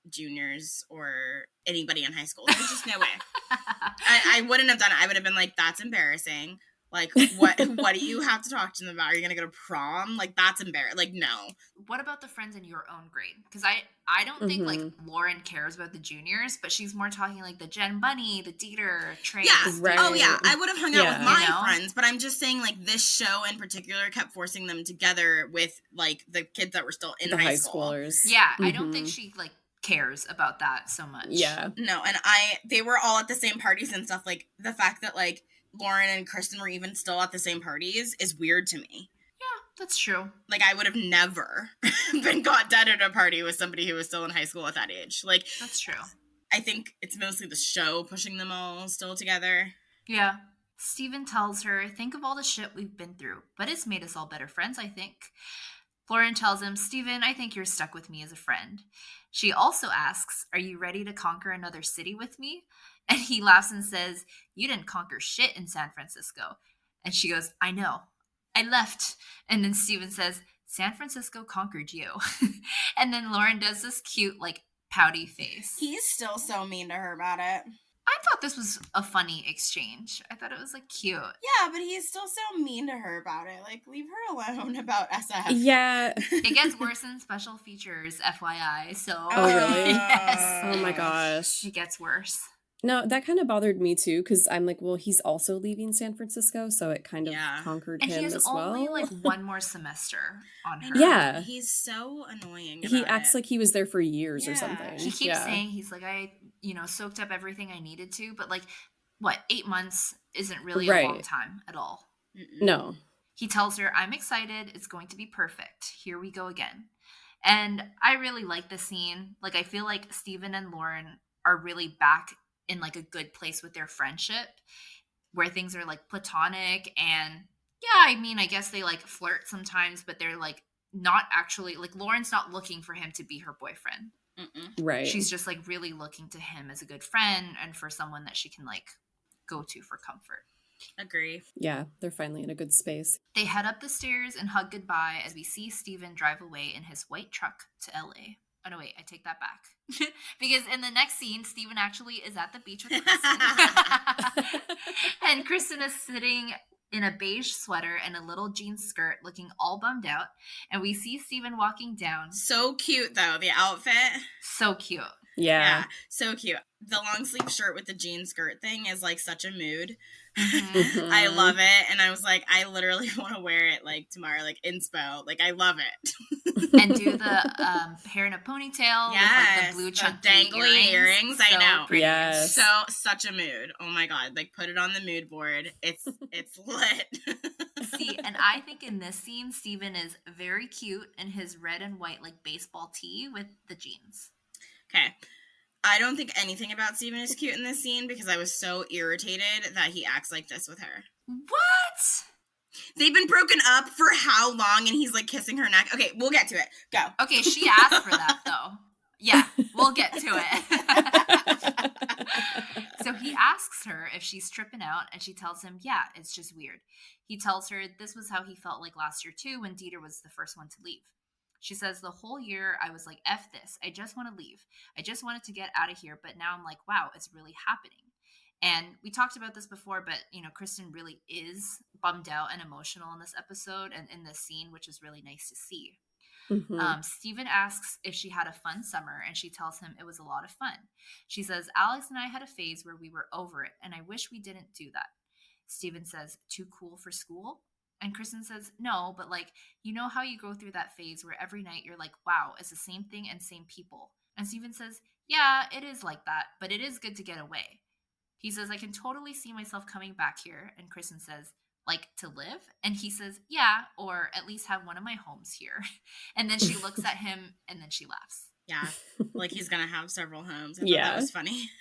juniors or anybody in high school. There's just no way. I wouldn't have done it. I would have been that's embarrassing. Like, what do you have to talk to them about? Are you going to go to prom? Like, that's embarrassing. Like, no. What about the friends in your own grade? Because I don't think, like, Lauren cares about the juniors, but she's more talking, like, the Jen Bunny, the Dieter, Trey. Yeah. Right. Oh, yeah. I would have hung out with my You know? friends, but I'm just saying, like, this show in particular kept forcing them together with, like, the kids that were still in The high high school. schoolers. Yeah, I don't think she, like, cares about that so much. Yeah. No, and they were all at the same parties and stuff. Like, the fact that, like, Lauren and Kristin were even still at the same parties is weird to me. Yeah, that's true. Like, I would have never been caught dead at a party with somebody who was still in high school at that age. Like, That's true. I think it's mostly the show pushing them all still together. Yeah. Steven tells her, think of all the shit we've been through, but it's made us all better friends, I think. Lauren tells him, Steven, I think you're stuck with me as a friend. She also asks, are you ready to conquer another city with me? And he laughs and says, you didn't conquer shit in San Francisco. And she goes, I know. I left. And then Steven says, San Francisco conquered you. And then Lauren does this cute, like, pouty face. He's still so mean to her about it. I thought this was a funny exchange. I thought it was, like, cute. Yeah, but he's still so mean to her about it. Like, leave her alone about SF. Yeah. It gets worse in special features, FYI. So, Oh, really? Yes. Oh my gosh. It gets worse. No, that kind of bothered me too, because I'm like, well, he's also leaving San Francisco, so it kind of conquered And him he has as only well. like one more semester on her. Yeah. He's so annoying. He acts like he was there for years or Yeah. something. He keeps saying, he's like, I, soaked up everything I needed to, but like, what, 8 months isn't really a long time at all. No. He tells her, I'm excited. It's going to be perfect. Here we go again. And I really like the scene. Like, I feel like Steven and Lauren are really back in like a good place with their friendship, where things are like platonic. And yeah, I mean, I guess they like flirt sometimes, but they're like not actually, like, Lauren's not looking for him to be her boyfriend. Right. She's just like really looking to him as a good friend and for someone that she can like go to for comfort. Agree. Yeah, they're finally in a good space. They head up the stairs and hug goodbye as we see Steven drive away in his white truck to LA. Oh, no, wait, I take that back. Because in the next scene, Steven actually is at the beach with Kristin. And Kristin is sitting in a beige sweater and a little jean skirt looking all bummed out. And we see Steven walking down. So cute, though, the outfit. So cute. Yeah. So cute. The long sleeve shirt with the jean skirt thing is like such a mood. Mm-hmm. I love it. And I was like, I literally want to wear it like tomorrow, like inspo. Like, I love it. And do the hair in a ponytail with like the blue chunky dangly earrings. So I know. pretty. Yes. So such a mood. Oh my God. Like, put it on the mood board. It's lit. See, and I think in this scene, Steven is very cute in his red and white like baseball tee with the jeans. Okay. I don't think anything about Steven is cute in this scene because I was so irritated that he acts like this with her. What? They've been broken up for how long and he's like kissing her neck? Okay, we'll get to it. Go. Okay, she asked for that though. Yeah, we'll get to it. So he asks her if she's tripping out and she tells him, yeah, it's just weird. He tells her this was how he felt like last year too when Dieter was the first one to leave. She says, the whole year I was like, F this. I just want to leave. I just wanted to get out of here. But now I'm like, wow, it's really happening. And we talked about this before, but, Kristin really is bummed out and emotional in this episode and in this scene, which is really nice to see. Mm-hmm. Steven asks if she had a fun summer, and she tells him it was a lot of fun. She says, Alex and I had a phase where we were over it, and I wish we didn't do that. Steven says, too cool for school? And Kristin says, no, but like, you know how you go through that phase where every night you're like, wow, it's the same thing and same people. And Steven says, yeah, it is like that, but it is good to get away. He says, I can totally see myself coming back here. And Kristin says, like, to live? And he says, yeah, or at least have one of my homes here. And then she looks at him and then she laughs. Yeah, like he's going to have several homes. I thought that was funny.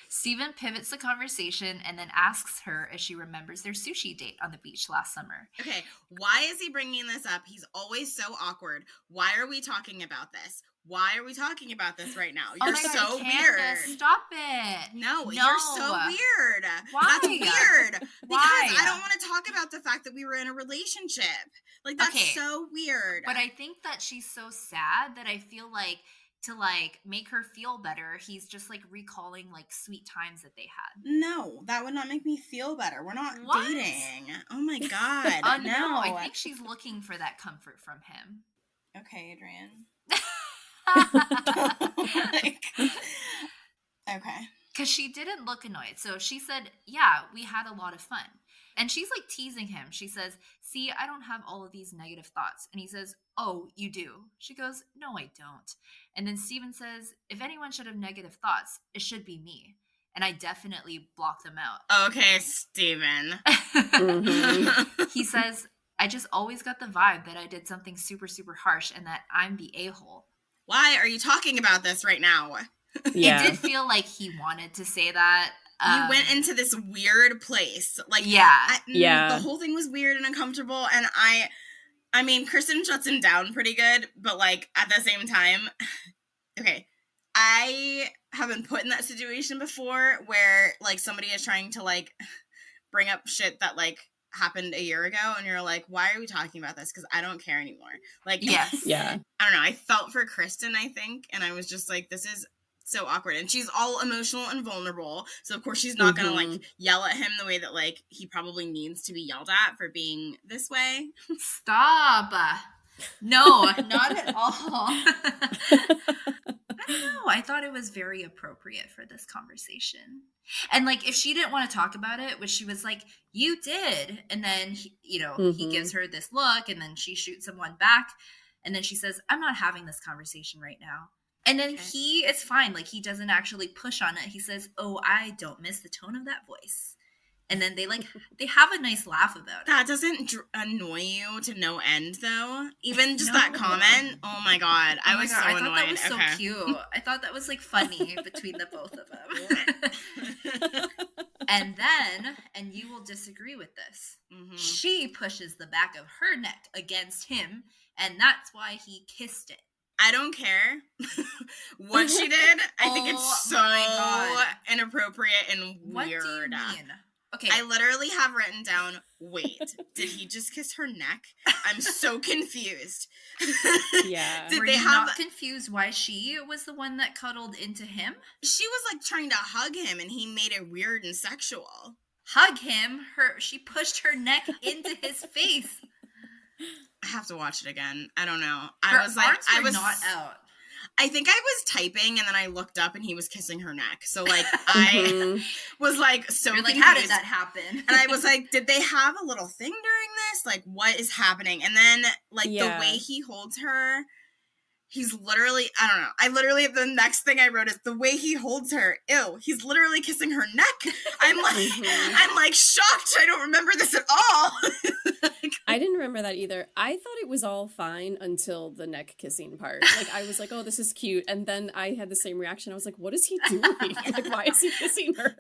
Steven pivots the conversation and then asks her if she remembers their sushi date on the beach last summer. Okay, why is he bringing this up? He's always so awkward. Why are we talking about this? Why are we talking about this right now? You're so weird. Stop it. No, you're so weird. Why? That's weird. Because Why? I don't want to talk about the fact that we were in a relationship. Like, that's so weird. But I think that she's so sad that I feel like to like make her feel better, he's just like recalling like sweet times that they had. No, that would not make me feel better. We're not dating. Oh my God. No. I think she's looking for that comfort from him. Okay, Adrienne. Okay. Because she didn't look annoyed. So she said, yeah, we had a lot of fun. And she's like teasing him. She says, see, I don't have all of these negative thoughts. And he says, oh, you do? She goes, no, I don't. And then Steven says, if anyone should have negative thoughts, it should be me. And I definitely block them out. Okay, Steven. He says, I just always got the vibe that I did something super, super harsh and that I'm the a-hole. Why are you talking about this right now? Yeah. It did feel like he wanted to say that. You went into this weird place. Like, the whole thing was weird and uncomfortable. And I mean, Kristin shuts him down pretty good. But, like, at the same time, okay, I have been put in that situation before where, like, somebody is trying to, like, bring up shit that, like, happened a year ago. And you're like, why are we talking about this? Because I don't care anymore. Like, yes. Yeah. I don't know. I felt for Kristin, I think. And I was just like, this is so awkward. And she's all emotional and vulnerable. So, of course, she's not going to, like, yell at him the way that, like, he probably needs to be yelled at for being this way. Stop. No, not at all. I don't know. I thought it was very appropriate for this conversation. And, like, if she didn't want to talk about it, which she was like, you did. And then, he gives her this look, and then she shoots someone back. And then she says, I'm not having this conversation right now. And then it's fine. Like, he doesn't actually push on it. He says, oh, I don't miss the tone of that voice. And then they have a nice laugh about it. That doesn't annoy you to no end, though? Even just that comment? Oh, my God. I was so annoyed. I thought that was so cute. I thought that was, like, funny between the both of them. And then, and you will disagree with this, she pushes the back of her neck against him, and that's why he kissed it. I don't care what she did. I think it's so inappropriate and weird. What do you mean? Okay. I literally have written down, wait, did he just kiss her neck? I'm so confused. Yeah. Were you not confused why she was the one that cuddled into him? She was like trying to hug him and he made it weird and sexual. Hug him? She pushed her neck into his face. I have to watch it again. I don't know. I was not out. I think I was typing and then I looked up and he was kissing her neck. So like I was like so You're like, confused. how did that happen? And I was like, did they have a little thing during this? Like, what is happening? And then like the way he holds her, he's literally, I don't know. I literally, the next thing I wrote is the way he holds her. Ew, he's literally kissing her neck. I'm like shocked. I don't remember this at all. I didn't remember that either. I thought it was all fine until the neck kissing part. Like, I was like, oh, this is cute. And then I had the same reaction. I was like, what is he doing? Like, why is he kissing her?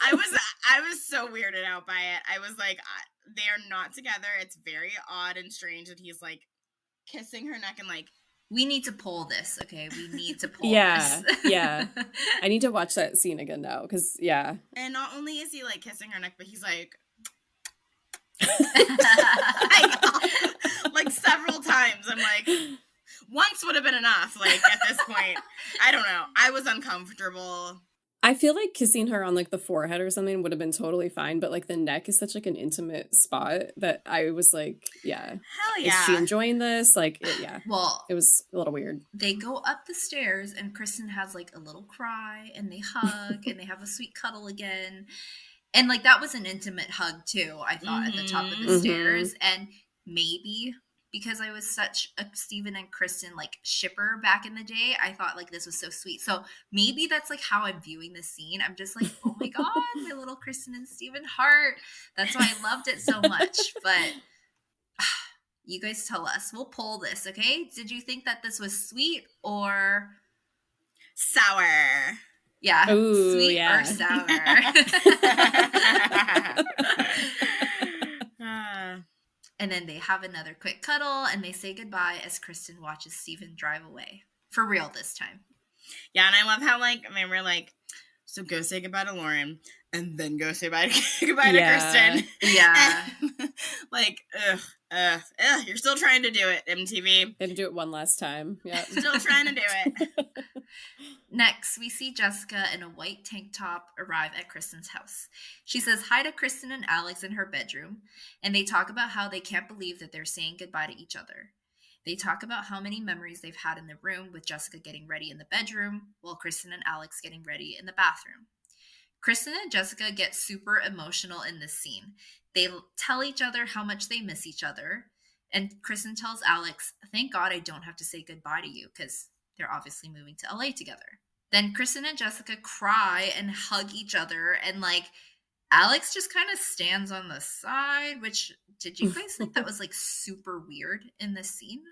I was so weirded out by it. I was like, they are not together. It's very odd and strange that he's like kissing her neck and like, we need to pull this, okay? We need to pull this. Yeah. I need to watch that scene again now, because, yeah. And not only is he, like, kissing her neck, but he's, like several times. I'm like, once would have been enough, like, at this point. I don't know. I was uncomfortable. I feel like kissing her on, like, the forehead or something would have been totally fine, but, like, the neck is such, like, an intimate spot that I was like, yeah. Hell yeah. Is she enjoying this? Like, yeah. Well, it was a little weird. They go up the stairs, and Kristin has, like, a little cry, and they hug, and they have a sweet cuddle again. And, like, that was an intimate hug, too, I thought, at the top of the stairs. And maybe because I was such a Steven and Kristin, like, shipper back in the day, I thought, like, this was so sweet. So maybe that's, like, how I'm viewing this scene. I'm just like, oh, my God, my little Kristin and Steven heart. That's why I loved it so much. But you guys tell us. We'll poll this, okay? Did you think that this was sweet or sour? Yeah, ooh, sweet or sour. And then they have another quick cuddle, and they say goodbye as Kristin watches Steven drive away. For real this time. Yeah, and I love how, like, I mean, we're like, So go say goodbye to Lauren, and then go say goodbye to Kristin. Yeah. Like, you're still trying to do it, MTV. Gonna do it one last time. Yeah. Still trying to do it. Next, we see Jessica in a white tank top arrive at Kristin's house. She says hi to Kristin and Alex in her bedroom, and they talk about how they can't believe that they're saying goodbye to each other. They talk about how many memories they've had in the room, with Jessica getting ready in the bedroom, while Kristin and Alex getting ready in the bathroom. Kristin and Jessica get super emotional in this scene. They tell each other how much they miss each other, and Kristin tells Alex, "Thank God I don't have to say goodbye to you," because they're obviously moving to LA together. Then Kristin and Jessica cry and hug each other, and like Alex just kind of stands on the side, which, did you guys think that was like super weird in this scene?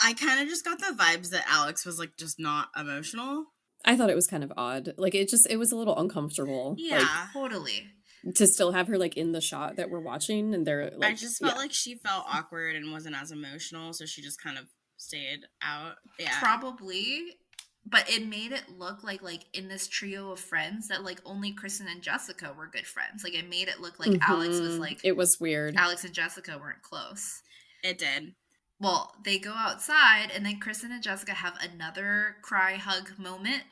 I kind of just got the vibes that Alex was like just not emotional. I thought it was kind of odd. Like it was a little uncomfortable. Yeah, like, totally. To still have her like in the shot that we're watching, and they're like, I just felt like she felt awkward and wasn't as emotional, so she just kind of stayed out. Yeah, probably. But it made it look like in this trio of friends that like only Kristin and Jessica were good friends. Like it made it look like Alex was like, it was weird. Alex and Jessica weren't close. It did. Well, they go outside, and then Kristin and Jessica have another cry hug moment,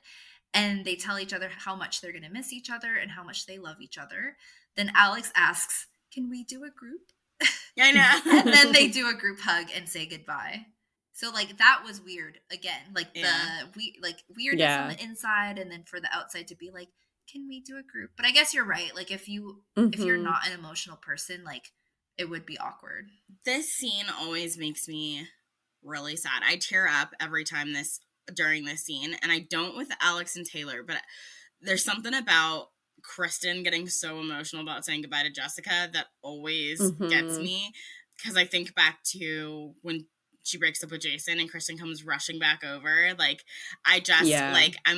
and they tell each other how much they're going to miss each other and how much they love each other. Then Alex asks, "Can we do a group?" I know. And then they do a group hug and say goodbye. So like that was weird again. Like weirdness on the inside, and then for the outside to be like, "Can we do a group?" But I guess you're right. Like if you're not an emotional person, like it would be awkward. This scene always makes me really sad. I tear up every time during this scene, and I don't with Alex and Taylor, but there's something about Kristin getting so emotional about saying goodbye to Jessica that always gets me, because I think back to when she breaks up with Jason and Kristin comes rushing back over. Like, I just, I'm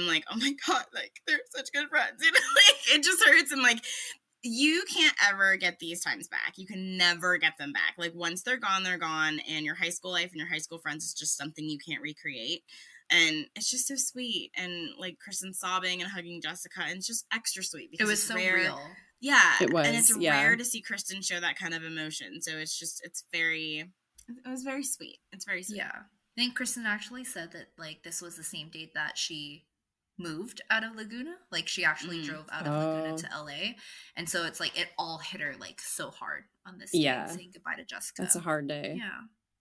like, oh my God, like, they're such good friends. You know, like, it just hurts. And, like, you can't ever get these times back. You can never get them back. Like, once they're gone, and your high school life and your high school friends is just something you can't recreate. And it's just so sweet. And, like, Kristin sobbing and hugging Jessica, and it's just extra sweet. Because it was so real. Yeah. It was, and it's rare to see Kristin show that kind of emotion. So it was very sweet. It's very sweet. Yeah. I think Kristin actually said that, like, this was the same date that she moved out of Laguna. Like, she actually drove out of Laguna to LA. And so it's like, it all hit her, like, so hard on this day, saying goodbye to Jessica. That's a hard day. Yeah.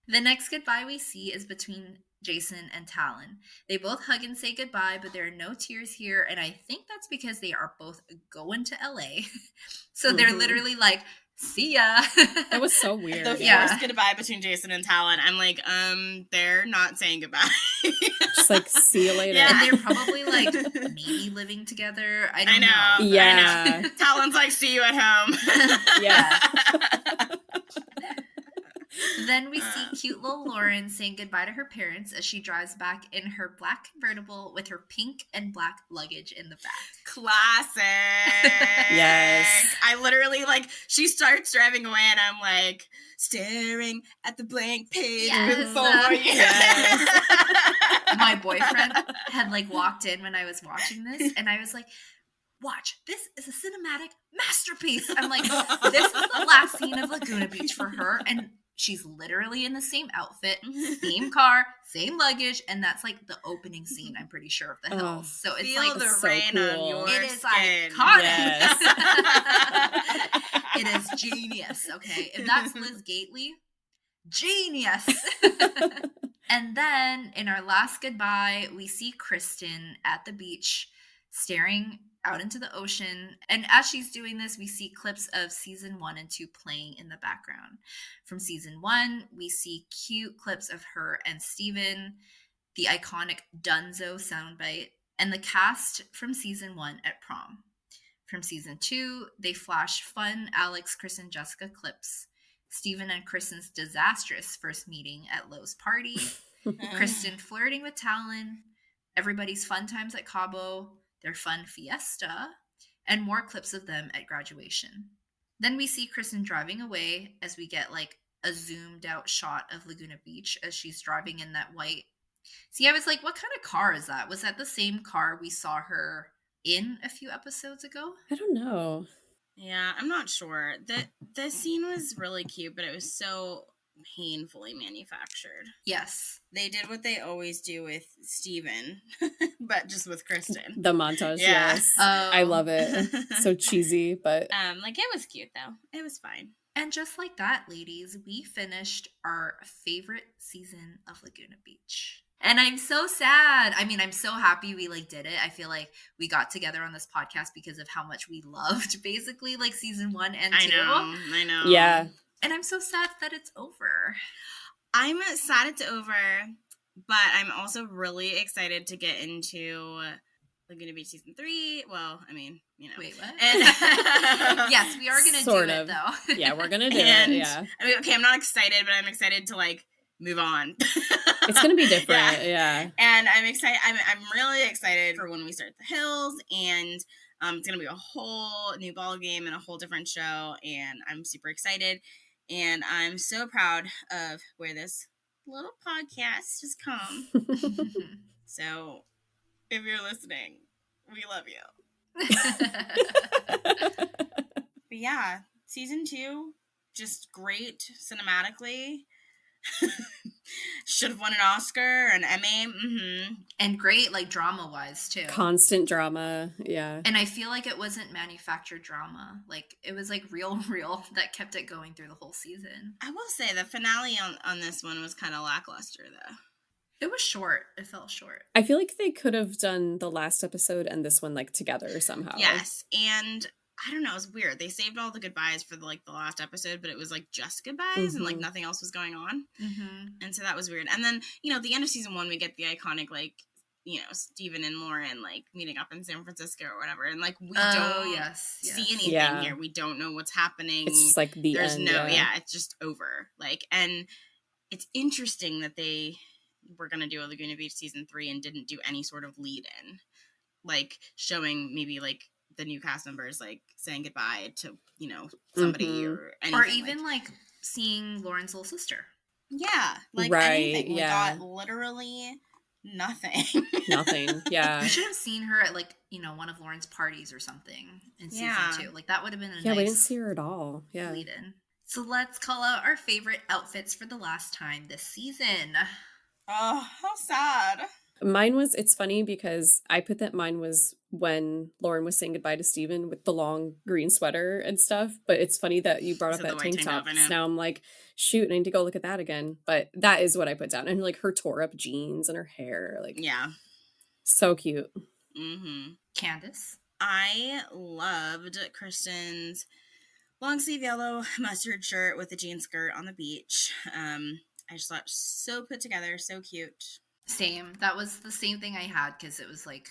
The next goodbye we see is between Jason and Talon. They both hug and say goodbye, but there are no tears here, and I think that's because they are both going to LA. So they're literally like, "See ya." That was so weird. The forced goodbye between Jason and Talon. I'm like, they're not saying goodbye. Just like, see you later. Yeah. And they're probably like maybe living together. I don't know. Yeah. I know. Talon's like, "See you at home." Yeah. Then we see cute little Lauren saying goodbye to her parents as she drives back in her black convertible with her pink and black luggage in the back. Classic. Yes. I literally, like, she starts driving away and I'm like, staring at the blank page before you. Yes. My boyfriend had like walked in when I was watching this, and I was like, "Watch, this is a cinematic masterpiece." I'm like, this is the last scene of Laguna Beach for her, and she's literally in the same outfit, same car, same luggage, and that's like the opening scene, I'm pretty sure, of The Hills. So it's feel like the so rain cool. on your it is skin. iconic. Yes. It is genius. Okay, if that's Liz Gately, genius. And then in our last goodbye, we see Kristin at the beach staring out into the ocean. And as she's doing this, we see clips of season 1 and 2 playing in the background. From season 1, we see cute clips of her and Steven, the iconic Dunzo soundbite, and the cast from season 1 at prom. From season 2, they flash fun Alex, Chris, and Jessica clips. Steven and Kristin's disastrous first meeting at Lowe's party. Kristin flirting with Talon. Everybody's fun times at Cabo. Their fun fiesta. And more clips of them at graduation. Then we see Kristin driving away as we get like a zoomed out shot of Laguna Beach as she's driving in that white. See, I was like, what kind of car is that? Was that the same car we saw her in a few episodes ago? I don't know. Yeah, I'm not sure. The scene was really cute, but it was so painfully manufactured. Yes. They did what they always do with Steven, but just with Kristin. The montage, Yeah. yes. I love it. So cheesy, but like, it was cute though. It was fine. And just like that, ladies, we finished our favorite season of Laguna Beach. And I'm so sad. I mean, I'm so happy we like did it. I feel like we got together on this podcast because of how much we loved basically like season 1 and 2. I know. Yeah. And I'm so sad that it's over. I'm sad it's over, but I'm also really excited to get into Laguna Beach season 3. Well, I mean, you know. Wait, what? And yes, we are going to do it though. Yeah, we're going to do it. Yeah. I mean, okay, I'm not excited, but I'm excited to like move on. It's going to be different. Yeah. And I'm excited. I'm really excited for when we start the hills, and it's going to be a whole new ball game and a whole different show, and I'm super excited. And I'm so proud of where this little podcast has come. So, if you're listening, we love you. But yeah, season 2, just great cinematically. Should have won an Oscar, an Emmy. Mm-hmm. And great, like, drama-wise, too. Constant drama, yeah. And I feel like it wasn't manufactured drama. Like, it was, like, real that kept it going through the whole season. I will say the finale on this one was kind of lackluster, though. It was short. It felt short. I feel like they could have done the last episode and this one, like, together somehow. Yes, and I don't know, it was weird. They saved all the goodbyes for the last episode, but it was like just goodbyes and like nothing else was going on. Mm-hmm. And so that was weird. And then, you know, at the end of season 1, we get the iconic, like, you know, Steven and Lauren like meeting up in San Francisco or whatever. And like, we don't see anything here. We don't know what's happening. It's just like There's end. It's just over. Like, and it's interesting that they were going to do a Laguna Beach season 3 and didn't do any sort of lead in, like showing maybe like the new cast members like saying goodbye to, you know, somebody or anything. Or even like seeing Lauren's little sister. Yeah. Like anything. We got literally nothing. Nothing. Yeah. We should have seen her at like, you know, one of Lauren's parties or something in season 2. Like that would have been a nice we didn't see her at all. Yeah. lead in. So let's call out our favorite outfits for the last time this season. Oh, how sad. Mine was, it's funny because I put that mine was when Lauren was saying goodbye to Steven with the long green sweater and stuff. But it's funny that you brought up that tank top. So now I'm like, shoot, I need to go look at that again. But that is what I put down. And like her tore up jeans and her hair. Like, yeah. So cute. Mm-hmm. Candace? I loved Kristin's long sleeve yellow mustard shirt with a jean skirt on the beach. I just thought so put together, so cute. Same. That was the same thing I had because it was like,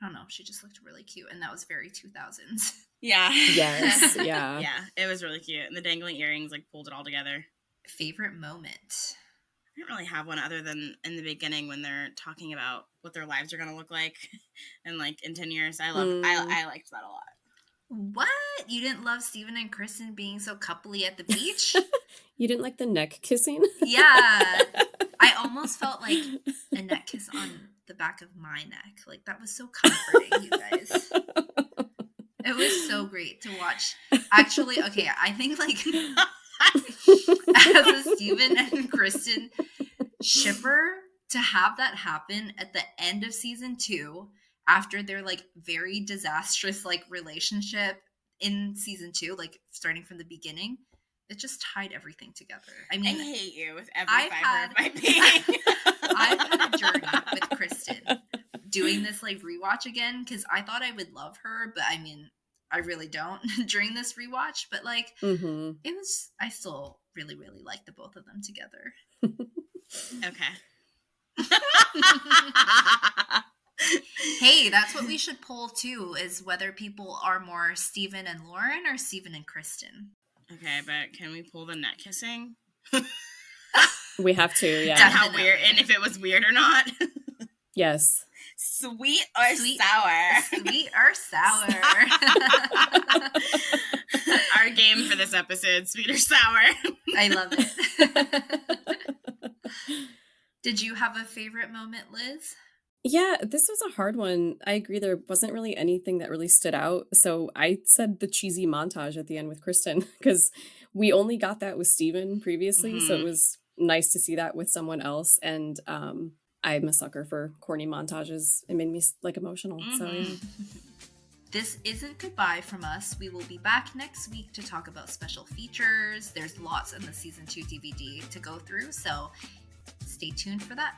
I don't know, she just looked really cute. And that was very 2000s. Yeah. Yes. Yeah. Yeah. It was really cute. And the dangling earrings like pulled it all together. Favorite moment? I don't really have one other than in the beginning when they're talking about what their lives are going to look like and like in 10 years. I liked that a lot. What? You didn't love Steven and Kristin being so coupley at the beach? You didn't like the neck kissing? Yeah. I almost felt like a neck kiss on the back of my neck. Like, that was so comforting, you guys. It was so great to watch. Actually, okay, I think, like, as a Steven and Kristin shipper, to have that happen at the end of season 2, after their, like, very disastrous, like, relationship in season 2, like, starting from the beginning, it just tied everything together. I mean, I hate you with every fiber of my being. I've had a journey with Kristin doing this like rewatch again because I thought I would love her, but I mean, I really don't during this rewatch. But like, it was. I still really, really like the both of them together. Okay. Hey, that's what we should poll too: is whether people are more Steven and Lauren or Steven and Kristin. Okay, but can we pull the neck kissing? We have to, yeah. And how weird, and if it was weird or not. Yes. Sweet or sour? Sweet or sour? Our game for this episode, sweet or sour. I love it. Did you have a favorite moment, Liz? Yeah, this was a hard one. I agree there wasn't really anything that really stood out. So I said the cheesy montage at the end with Kristin because we only got that with Steven previously. So it Mhm. was nice to see that with someone else. And I'm a sucker for corny montages. It made me like emotional. So Mhm. yeah. This isn't goodbye from us. We will be back next week to talk about special features. There's lots in the season 2 DVD to go through, so stay tuned for that.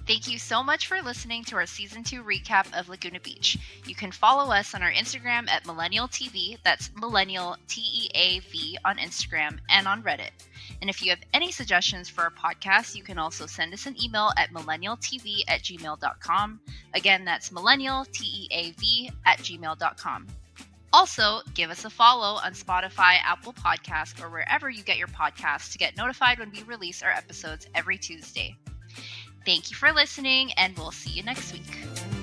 Thank you so much for listening to our Season 2 recap of Laguna Beach. You can follow us on our Instagram at Millennial TV, that's Millennial TEAV on Instagram, and on Reddit. And if you have any suggestions for our podcast, you can also send us an email at millennialtv@gmail.com. Again, that's millennialteav@gmail.com. Also, give us a follow on Spotify, Apple Podcasts, or wherever you get your podcasts to get notified when we release our episodes every Tuesday. Thank you for listening, and we'll see you next week.